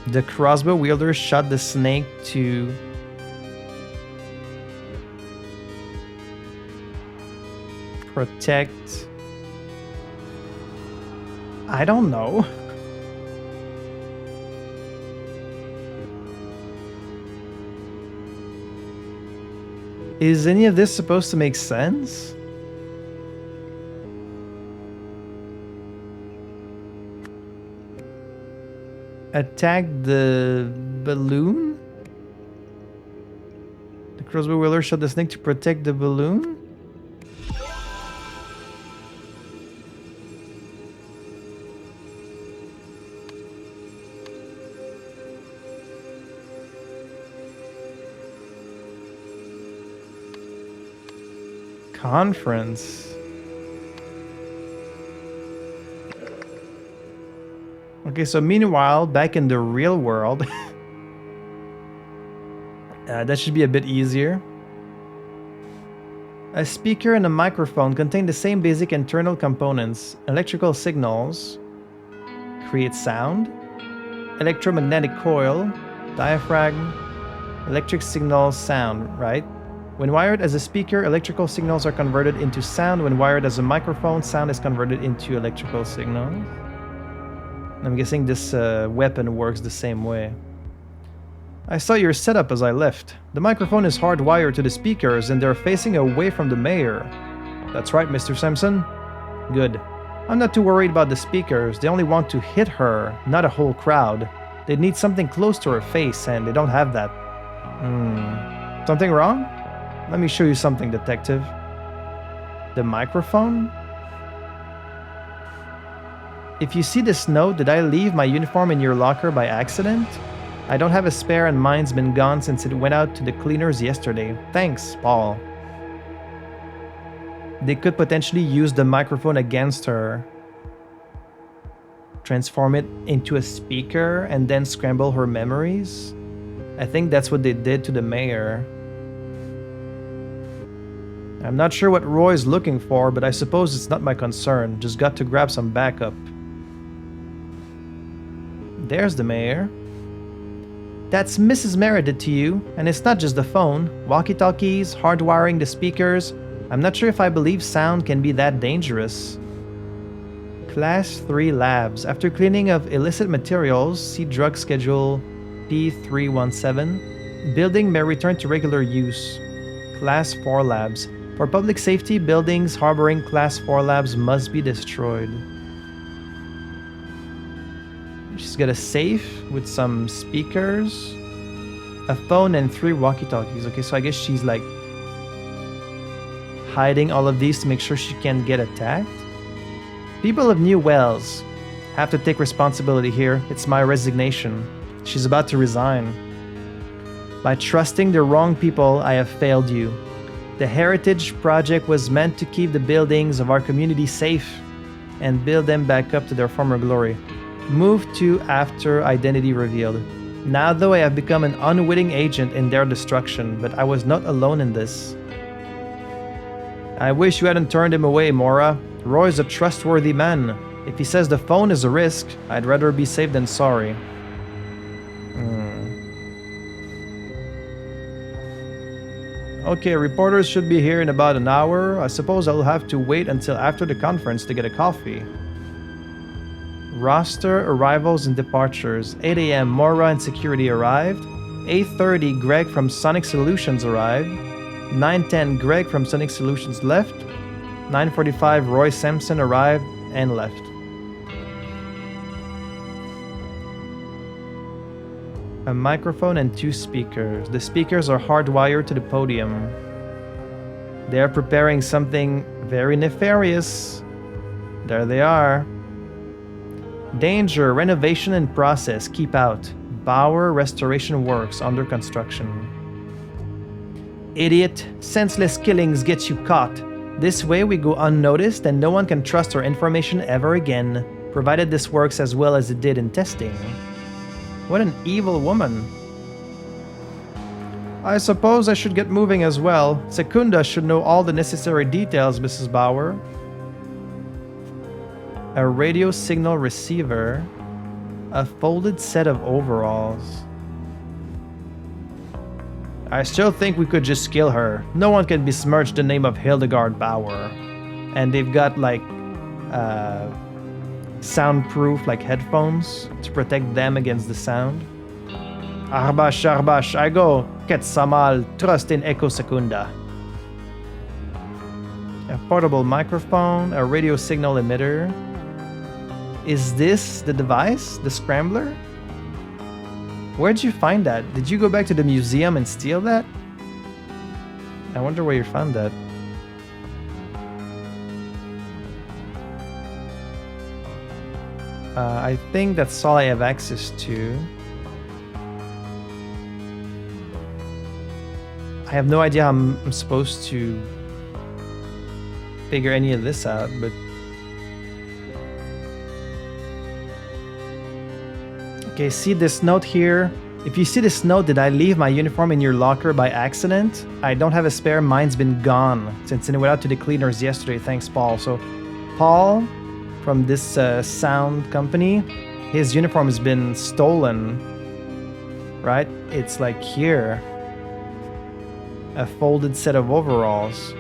The crossbow wielder shot the snake to... protect... I don't know. Is any of this supposed to make sense? Attack the balloon? The crossbow wielder shot the snake to protect the balloon? Conference. Okay, so meanwhile, back in the real world, that should be a bit easier. A speaker and a microphone contain the same basic internal components. Electrical signals create sound. Electromagnetic coil, diaphragm, electric signals, sound, right? When wired as a speaker, electrical signals are converted into sound. When wired as a microphone, sound is converted into electrical signals. I'm guessing this weapon works the same way. I saw your setup as I left. The microphone is hardwired to the speakers and they're facing away from the mayor. That's right, Mr. Samson. Good. I'm not too worried about the speakers. They only want to hit her, not a whole crowd. They need something close to her face and they don't have that. Something wrong? Let me show you something, detective. The microphone? If you see this note, did I leave my uniform in your locker by accident? I don't have a spare and mine's been gone since it went out to the cleaners yesterday. Thanks, Paul. They could potentially use the microphone against her. Transform it into a speaker and then scramble her memories. I think that's what they did to the mayor. I'm not sure what Roy's looking for, but I suppose it's not my concern. Just got to grab some backup. There's the mayor. That's Mrs. Meredith to you, and it's not just the phone. Walkie-talkies, hardwiring the speakers. I'm not sure if I believe sound can be that dangerous. Class 3 labs. After cleaning of illicit materials, see drug schedule P317. Building may return to regular use. Class 4 labs. For public safety, buildings harboring Class 4 labs must be destroyed. She's got a safe with some speakers, a phone, and 3 walkie-talkies. Okay, so I guess she's like hiding all of these to make sure she can't get attacked. People of New Wells have to take responsibility here. It's my resignation. She's about to resign. By trusting the wrong people, I have failed you. The Heritage Project was meant to keep the buildings of our community safe and build them back up to their former glory. Move to after identity revealed. Now though I have become an unwitting agent in their destruction, but I was not alone in this. I wish you hadn't turned him away, Mora. Roy's a trustworthy man. If he says the phone is a risk, I'd rather be safe than sorry. Okay, reporters should be here in about an hour. I suppose I'll have to wait until after the conference to get a coffee. Roster, arrivals and departures. 8 a.m. Mora and security arrived. 8:30 Greg from Sonic Solutions arrived. 9:10 Greg from Sonic Solutions left. 9:45 Roy Samson arrived and left. A microphone and 2 speakers. The speakers are hardwired to the podium. They are preparing something very nefarious. There they are. Danger, renovation in process, keep out. Bauer Restoration Works under construction. Idiot, senseless killings get you caught. This way we go unnoticed and no one can trust our information ever again, provided this works as well as it did in testing. What an evil woman. I suppose I should get moving as well. Secunda should know all the necessary details, Mrs. Bauer. A radio signal receiver. A folded set of overalls. I still think we could just kill her. No one can besmirch the name of Hildegard Bauer. And they've got like soundproof like headphones to protect them against the sound. Arbash, Arbash, I go. Ketsamal, trust in Echo Secunda. A portable microphone, a radio signal emitter. Is this the device? The scrambler? Where'd you find that? Did you go back to the museum and steal that? I wonder where you found that. I think that's all I have access to. I have no idea how I'm supposed to figure any of this out, but... Okay, see this note here? If you see this note, did I leave my uniform in your locker by accident? I don't have a spare, mine's been gone since it went out to the cleaners yesterday, thanks Paul. So, Paul, from this sound company, his uniform has been stolen, right? It's like here. A folded set of overalls.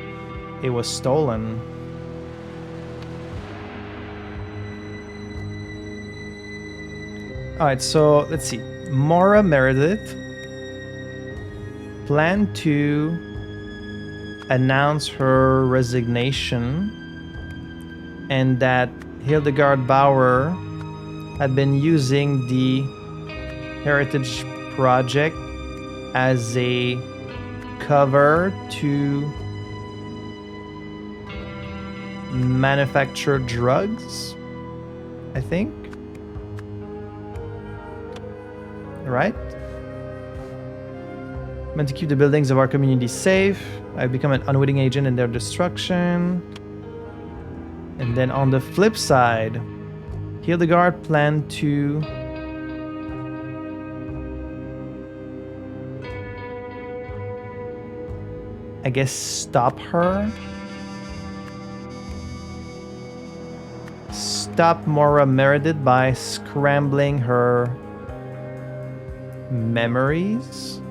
It was stolen. Alright, so let's see. Maura Meredith planned to announce her resignation and that Hildegard Bauer had been using the Heritage Project as a cover to manufacture drugs, I think. Right? Meant to keep the buildings of our community safe. I've become an unwitting agent in their destruction. And then on the flip side, Hildegard planned to I guess stop her. Stop Maura Meredith by scrambling her memories?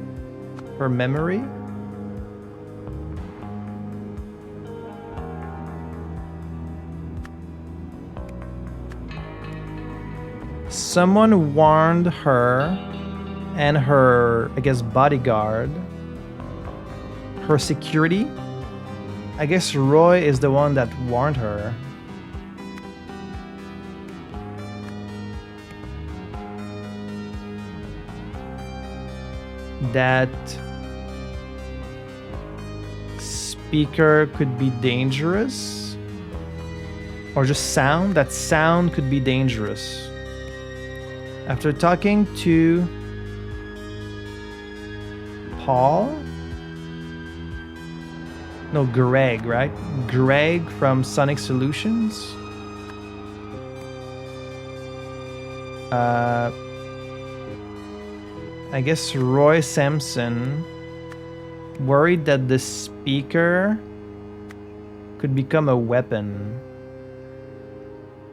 Her memory? Someone warned her and her, I guess, bodyguard, her security. I guess Roy is the one that warned her. That speaker could be dangerous, or just sound. That sound could be dangerous. After talking to Paul, no, Greg, right? Greg from Sonic Solutions. I guess Roy Samson worried that the speaker could become a weapon.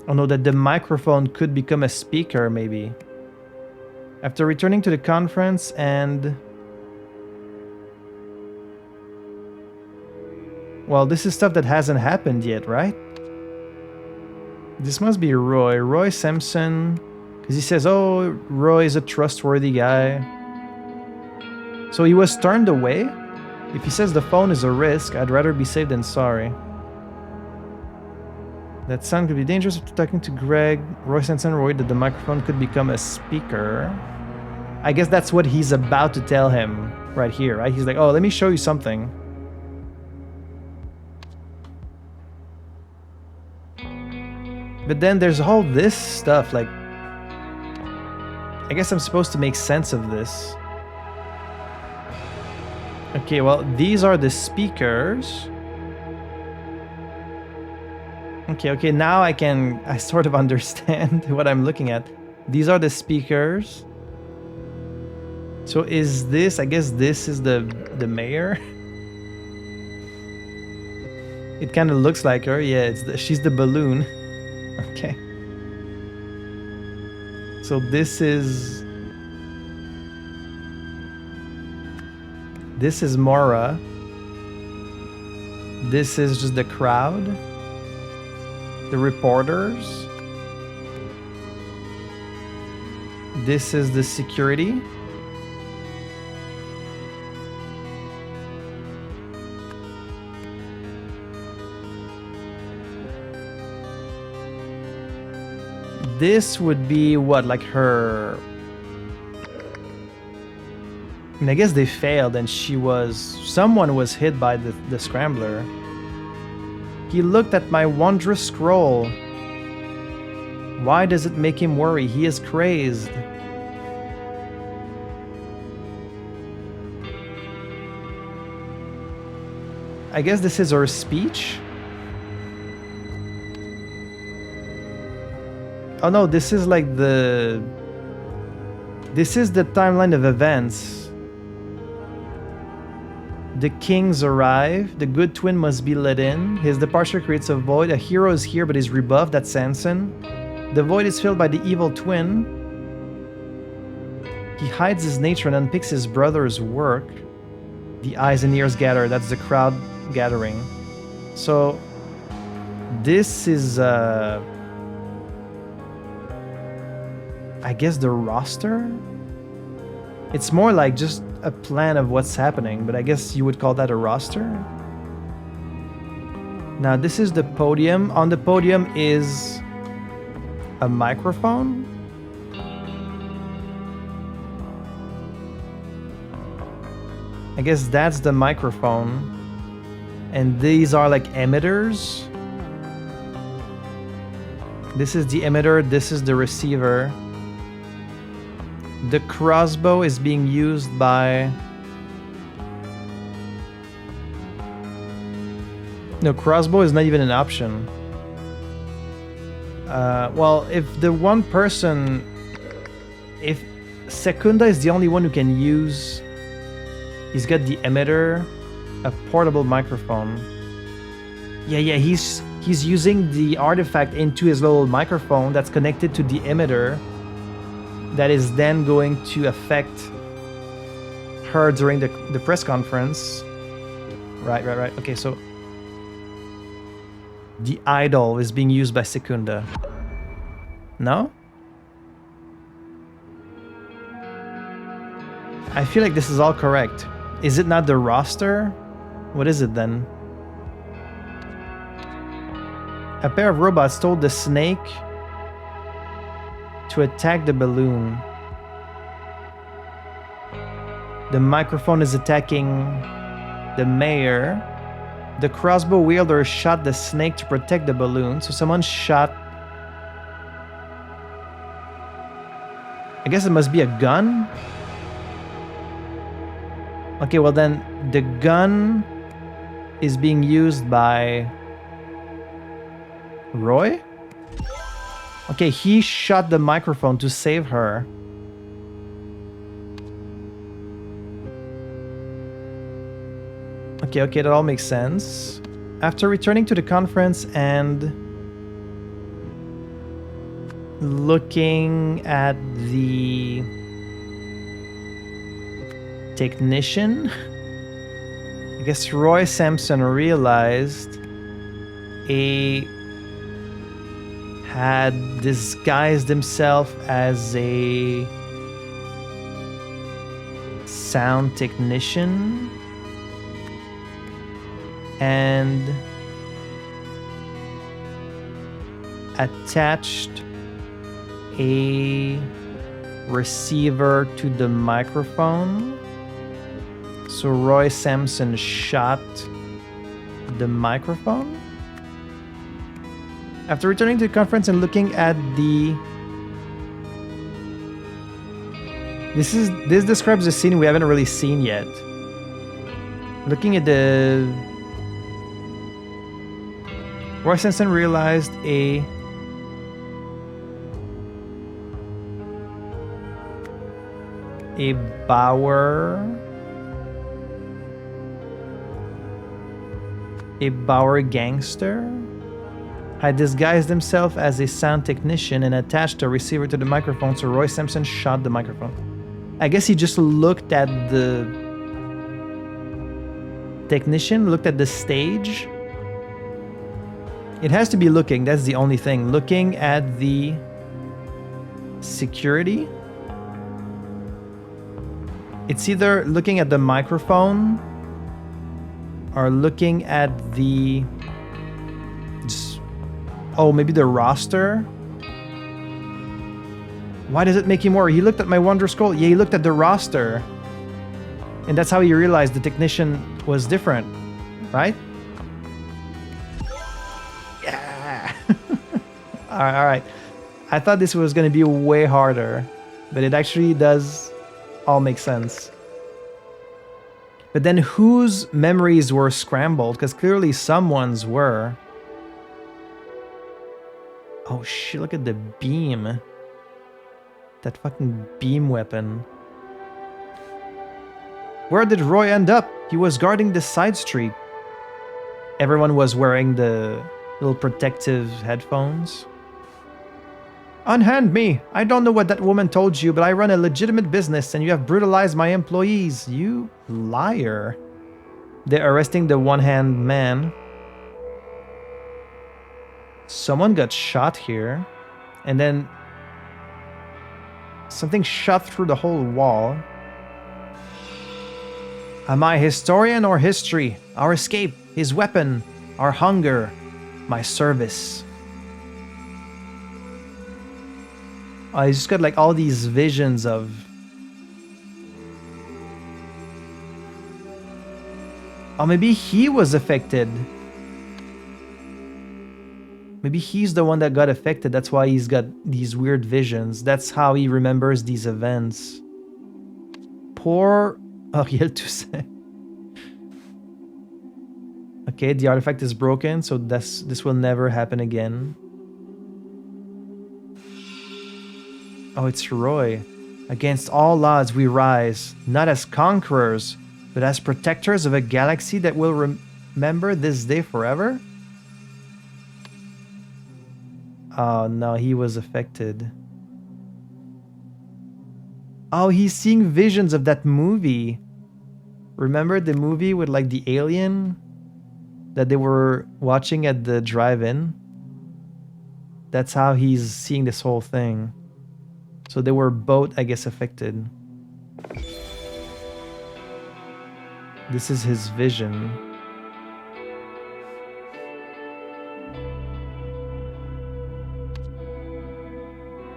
Oh no, that the microphone could become a speaker, maybe. After returning to the conference and... Well, this is stuff that hasn't happened yet, right? This must be Roy. Roy Samson... Because he says, oh, Roy is a trustworthy guy. So he was turned away? If he says the phone is a risk, I'd rather be safe than sorry. That sound could be dangerous after talking to Greg. Roy Samson worried that the microphone could become a speaker. I guess that's what he's about to tell him right here, right? He's like, oh, let me show you something. But then there's all this stuff, like... I guess I'm supposed to make sense of this. Okay, well, these are the speakers. Okay, now I sort of understand what I'm looking at. These are the speakers. So is this, I guess this is the mayor? It kind of looks like her. Yeah, she's the balloon. Okay. So this is Mora. This is just the crowd. The reporters. This is the security. This would be what, like her... I guess they failed and someone was hit by the scrambler. He looked at my wondrous scroll. Why does it make him worry? He is crazed. I guess this is her speech. Oh no, this is like this is the timeline of events. The kings arrive. The good twin must be let in. His departure creates a void. A hero is here but is rebuffed. That's Samson. The void is filled by the evil twin. He hides his nature and unpicks his brother's work. The eyes and ears gather. That's the crowd gathering. So this is I guess the roster? It's more like just a plan of what's happening, but I guess you would call that a roster? Now this is the podium. On the podium is a microphone. I guess that's the microphone. And these are like emitters. This is the emitter, this is the receiver. The crossbow is being used by... No, crossbow is not even an option. Well, if the one person... If Secunda is the only one who can use... He's got the emitter, a portable microphone. Yeah, he's using the artifact into his little microphone that's connected to the emitter. That is then going to affect her during the press conference. Right. Okay, so the idol is being used by Secunda. No? I feel like this is all correct. Is it not the roster? What is it then? A pair of robots told the snake to attack the balloon. The microphone is attacking the mayor. The crossbow wielder shot the snake to protect the balloon. So someone shot... I guess it must be a gun? Okay, well then the gun is being used by Roy? Okay, he shot the microphone to save her. Okay, that all makes sense. After returning to the conference and looking at the technician, I guess Roy Samson realized had disguised himself as a sound technician and attached a receiver to the microphone. So Roy Samson shot the microphone. After returning to the conference and looking at the... This describes a scene we haven't really seen yet. Looking at the... Roy Samson realized a Bauer gangster had disguised himself as a sound technician and attached a receiver to the microphone, so Roy Samson shot the microphone. I guess he just looked at the technician, looked at the stage. It has to be looking, that's the only thing. Looking at the security. It's either looking at the microphone or looking at the... Oh, maybe the roster? Why does it make him worry? He looked at my Wonder Scroll. Yeah, he looked at the roster. And that's how he realized the technician was different, right? Yeah. All right. I thought this was going to be way harder, but it actually does all make sense. But then whose memories were scrambled? Because clearly someone's were. Oh shit, look at the beam. That fucking beam weapon. Where did Roy end up? He was guarding the side street. Everyone was wearing the little protective headphones. Unhand me! I don't know what that woman told you, but I run a legitimate business and you have brutalized my employees. You liar. They're arresting the one-hand man. Someone got shot here. And then something shot through the whole wall. Am I historian or history? Our escape, his weapon, our hunger, my service. I just got like all these visions of... Oh, maybe he was affected. Maybe he's the one that got affected. That's why he's got these weird visions. That's how he remembers these events. Poor Ariel Toussaint. Okay, the artifact is broken, so this will never happen again. Oh, it's Roy. Against all odds we rise, not as conquerors, but as protectors of a galaxy that will remember this day forever? Oh no, he was affected. Oh, he's seeing visions of that movie. Remember the movie with like the alien that they were watching at the drive-in? That's how he's seeing this whole thing. So they were both, I guess, affected. This is his vision.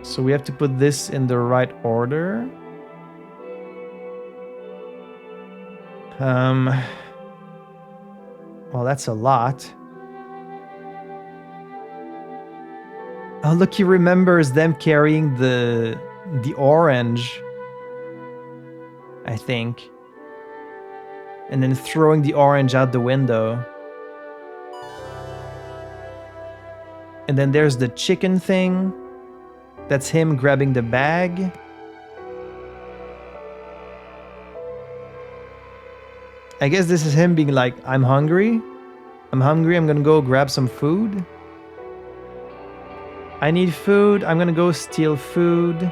So we have to put this in the right order. Well, that's a lot. Oh, look, he remembers them carrying the orange, I think. And then throwing the orange out the window. And then there's the chicken thing. That's him grabbing the bag. I guess this is him being like, I'm hungry. I'm gonna go grab some food. I need food. I'm gonna go steal food.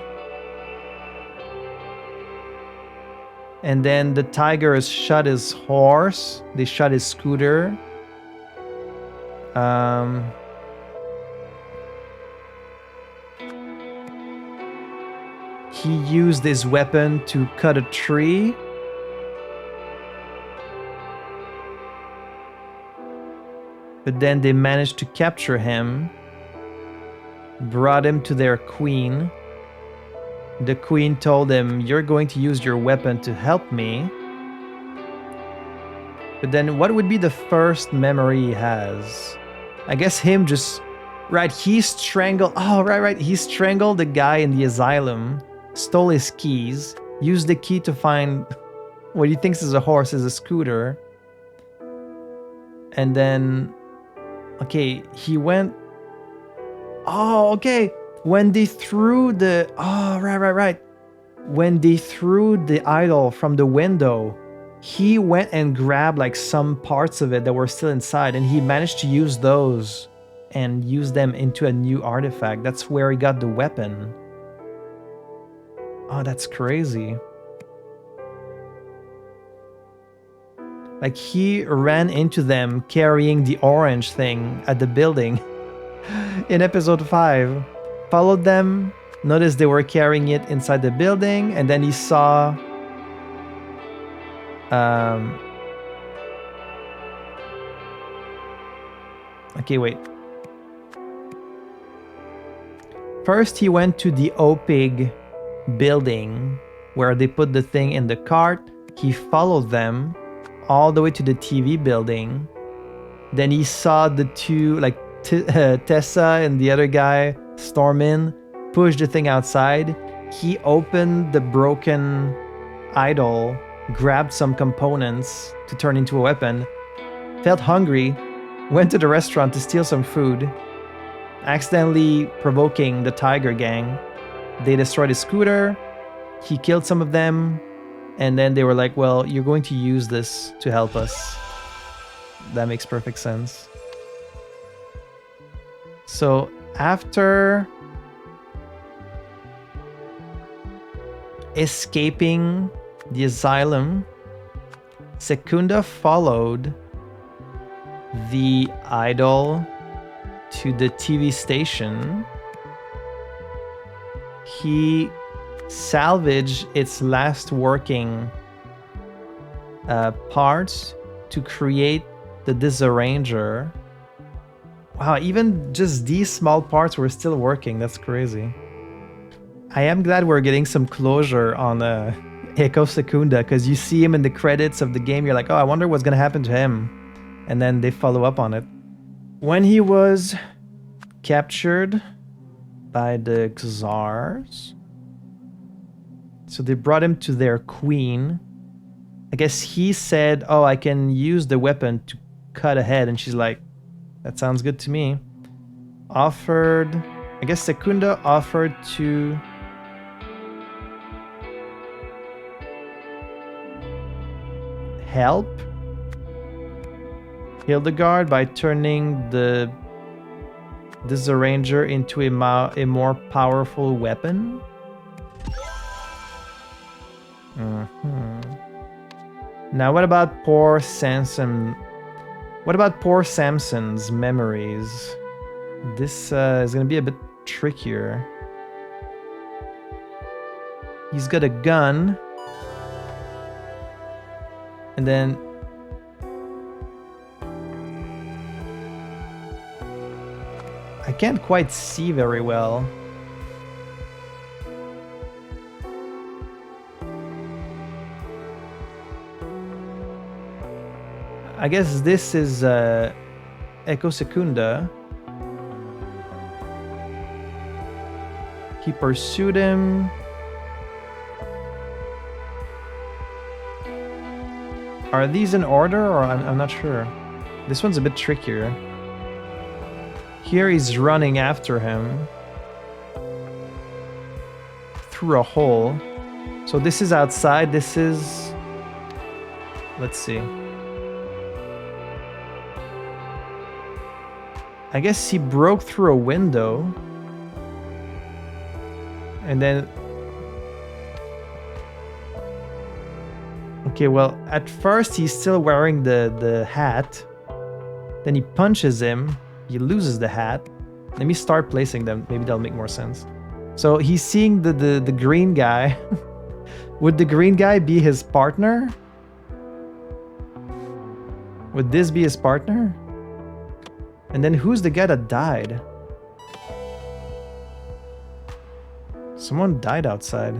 And then the tigers shot his horse. They shot his scooter. He used his weapon to cut a tree. But then they managed to capture him. Brought him to their queen. The queen told him, you're going to use your weapon to help me. But then what would be the first memory he has? I guess him just... Right, he strangled... Oh, right. He strangled the guy in the asylum. Stole his keys. Used the key to find what he thinks is a horse, is a scooter. And then, okay, he went. Oh, okay. When they threw the. Oh, right. When they threw the idol from the window, he went and grabbed like some parts of it that were still inside, and he managed to use those and use them into a new artifact. That's where he got the weapon. Oh, that's crazy. Like, he ran into them carrying the orange thing at the building in episode 5. Followed them, noticed they were carrying it inside the building, and then he saw... Okay, wait. First, he went to the OPIG building where they put the thing in the cart. He followed them all the way to the TV building. Then he saw the two, like Tessa and the other guy storm in, push the thing outside. He opened the broken idol, grabbed some components to turn into a weapon, felt hungry, went to the restaurant to steal some food, accidentally provoking the Tiger Gang. They destroyed his scooter, he killed some of them, and then they were like, well, you're going to use this to help us. That makes perfect sense. So after escaping the asylum, Secunda followed the idol to the TV station. He salvaged its last working parts to create the disarranger. Wow, even just these small parts were still working. That's crazy. I am glad we're getting some closure on Eiko Secunda, because you see him in the credits of the game. You're like, oh, I wonder what's going to happen to him. And then they follow up on it. When he was captured by the Czars, so they brought him to their queen. I guess he said, oh, I can use the weapon to cut a head. And she's like, that sounds good to me. Offered, I guess Secunda offered to help Hildegard by turning the disarranger into a more powerful weapon. Now, what about poor Samson? What about poor Samson's memories? This is gonna be a bit trickier. He's got a gun, and then I can't quite see very well. I guess this is Eiko Secunda. He pursued him. Are these in order, or I'm not sure. This one's a bit trickier. Here he's running after him through a hole. So this is outside. This is... Let's see. I guess he broke through a window. And then... Okay, well, at first he's still wearing the hat. Then he punches him. He loses the hat. Let me start placing them. Maybe that'll make more sense. So he's seeing the green guy. Would the green guy be his partner? Would this be his partner? And then who's the guy that died? Someone died outside.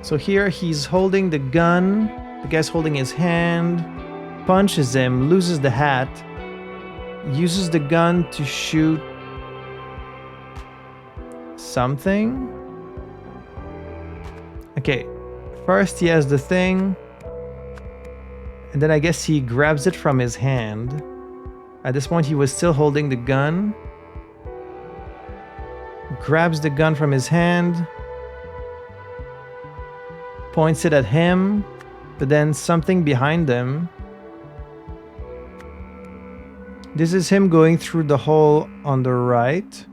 So here he's holding the gun. The guy's holding his hand. Punches him, loses the hat. Uses the gun to shoot something. Okay. First, he has the thing. And then I guess he grabs it from his hand. At this point, he was still holding the gun. Grabs the gun from his hand. Points it at him. But then something behind him. This is him going through the hole on the right.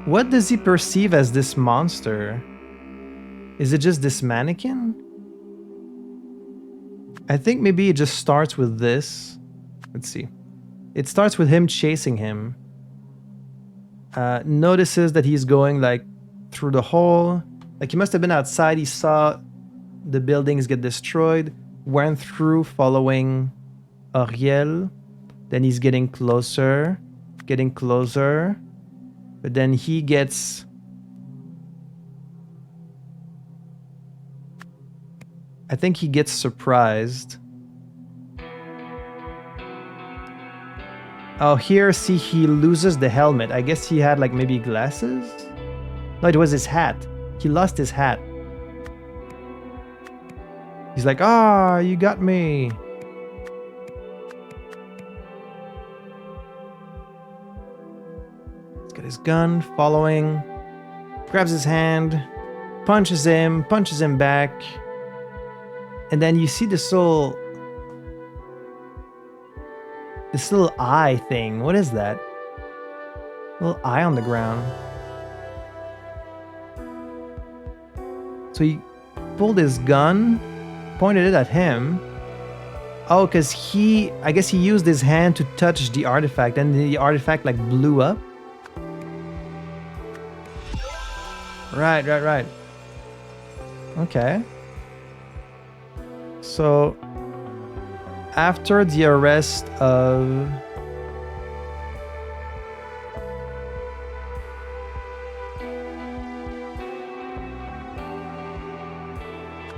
What does he perceive as this monster? Is it just this mannequin? I think maybe it just starts with this. Let's see. It starts with him chasing him. Notices that he's going like through the hole. Like he must have been outside. He saw the buildings get destroyed. Went through following Ariel. Then he's getting closer. Getting closer. But then he gets... I think he gets surprised. Oh, here, see, he loses the helmet. I guess he had like maybe glasses? No, it was his hat. He lost his hat. He's like, ah, you got me. He's got his gun, following. Grabs his hand. Punches him back. And then you see this little eye thing. What is that? Little eye on the ground. So he pulled his gun, pointed it at him. Oh, because I guess he used his hand to touch the artifact, and the artifact like blew up. Right. Okay. So, after the arrest of...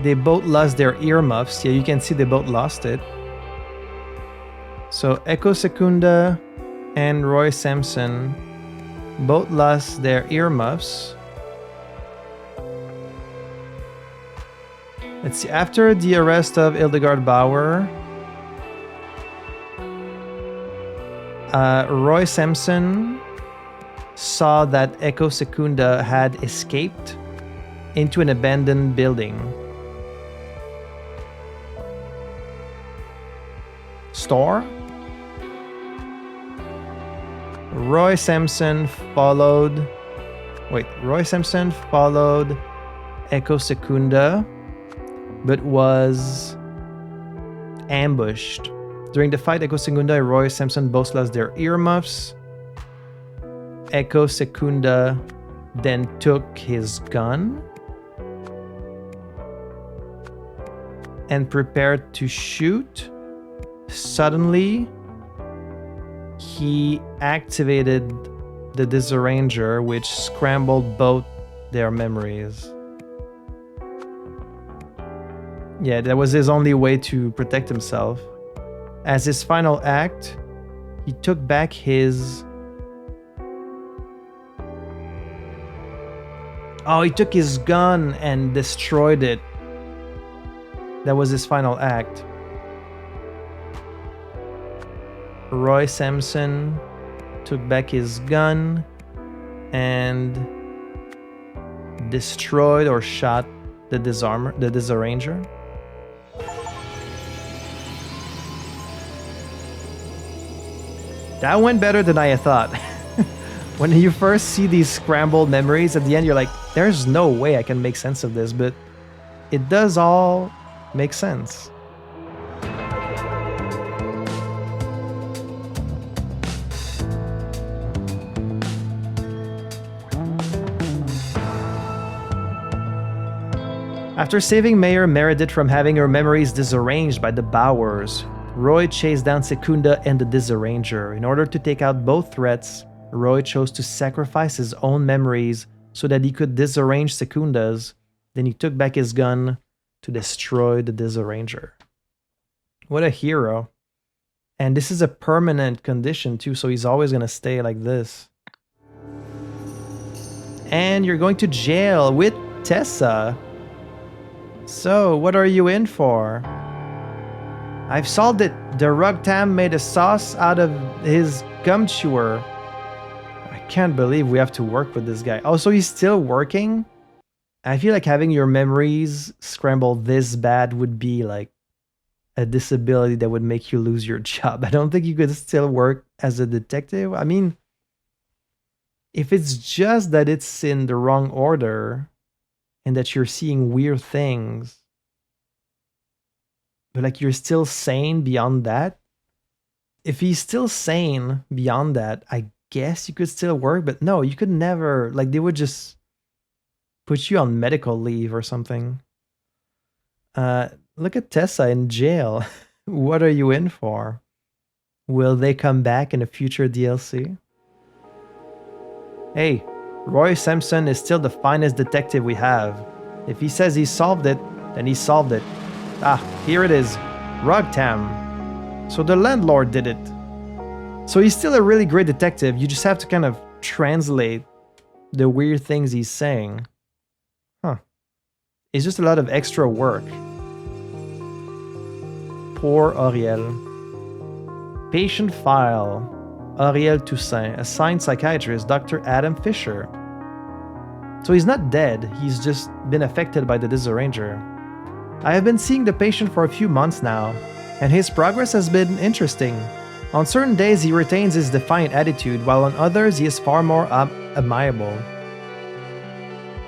They both lost their earmuffs. Yeah, you can see they both lost it. So, Echo Secunda and Roy Samson both lost their earmuffs. Let's see, after the arrest of Hildegard Bauer, Roy Samson saw that Echo Secunda had escaped into an abandoned building. Store? Roy Samson followed Echo Secunda, but was ambushed. During the fight, Echo Secunda and Roy Samson both lost their earmuffs. Echo Secunda then took his gun and prepared to shoot. Suddenly, he activated the Disarranger, which scrambled both their memories. Yeah, that was his only way to protect himself. As his final act, he took back his... Oh, he took his gun and destroyed it. That was his final act. Roy Samson took back his gun and destroyed or shot the Disarranger. That went better than I thought. When you first see these scrambled memories at the end, you're like, there's no way I can make sense of this, but it does all make sense. After saving Mayor Meredith from having her memories disarranged by the Bauers, Roy chased down Secunda and the Disarranger. In order to take out both threats, Roy chose to sacrifice his own memories so that he could disarrange Secunda's. Then he took back his gun to destroy the Disarranger. What a hero. And this is a permanent condition too, so he's always going to stay like this. And you're going to jail with Tessa. So, what are you in for? I've solved it. The Rugtam made a sauce out of his gum chewer. I can't believe we have to work with this guy. Oh, so he's still working? I feel like having your memories scrambled this bad would be like a disability that would make you lose your job. I don't think you could still work as a detective. I mean, if it's just that it's in the wrong order and that you're seeing weird things, but like you're still sane beyond that. If he's still sane beyond that, I guess you could still work, but no, you could never, like they would just put you on medical leave or something. Look at Tessa in jail. What are you in for? Will they come back in a future DLC? Hey, Roy Samson is still the finest detective we have. If he says he solved it, then he solved it. Ah, here it is. Rugtam. So the landlord did it. So he's still a really great detective. You just have to kind of translate the weird things he's saying. Huh. It's just a lot of extra work. Poor Auriel. Patient file. Auriel Toussaint, assigned psychiatrist, Dr. Adam Fisher. So he's not dead, he's just been affected by the disarranger. I have been seeing the patient for a few months now, and his progress has been interesting. On certain days he retains his defiant attitude, while on others he is far more amiable.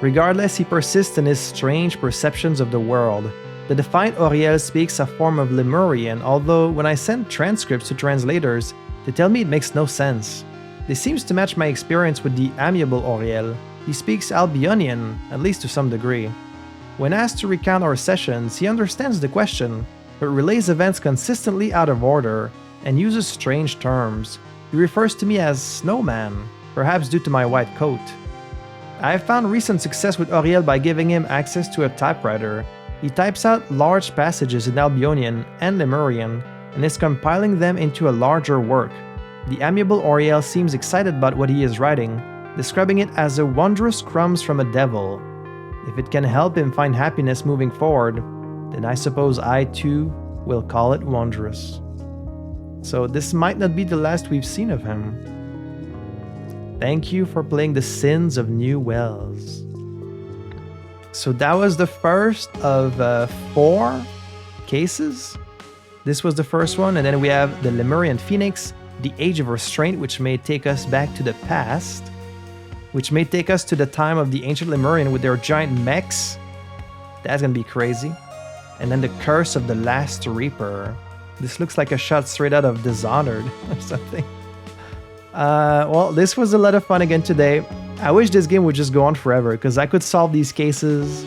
Regardless, he persists in his strange perceptions of the world. The defiant Auriel speaks a form of Lemurian, although when I send transcripts to translators, they tell me it makes no sense. This seems to match my experience with the amiable Auriel. He speaks Albionian, at least to some degree. When asked to recount our sessions, he understands the question, but relays events consistently out of order and uses strange terms. He refers to me as Snowman, perhaps due to my white coat. I have found recent success with Auriel by giving him access to a typewriter. He types out large passages in Albionian and Lemurian and is compiling them into a larger work. The amiable Auriel seems excited about what he is writing, describing it as a wondrous crumbs from a devil. If it can help him find happiness moving forward, then I suppose I too will call it wondrous. So this might not be the last we've seen of him. Thank you for playing The Sins of New Wells. So that was the first of 4 cases. This was the first one, and then we have the Lemurian Phoenix, the Age of Restraint, which may take us back to the past, which may take us to the time of the ancient Lemurian with their giant mechs. That's gonna be crazy. And then the Curse of the Last Reaper. This looks like a shot straight out of Dishonored or something. Well, this was a lot of fun again today. I wish this game would just go on forever, because I could solve these cases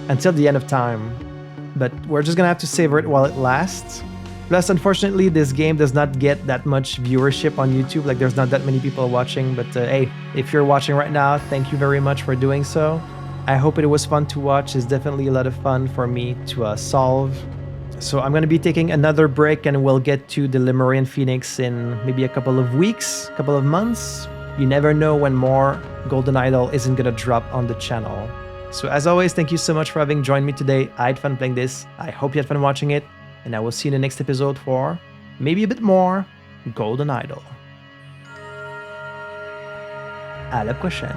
until the end of time. But we're just gonna have to savor it while it lasts. Plus, unfortunately, this game does not get that much viewership on YouTube. Like, there's not that many people watching. But hey, if you're watching right now, thank you very much for doing so. I hope it was fun to watch. It's definitely a lot of fun for me to solve. So I'm gonna be taking another break, and we'll get to the Lemurian Phoenix in maybe a couple of weeks, couple of months. You never know when more Golden Idol isn't gonna drop on the channel. So as always, thank you so much for having joined me today. I had fun playing this. I hope you had fun watching it. And I will see you in the next episode for maybe a bit more Golden Idol. À la prochaine.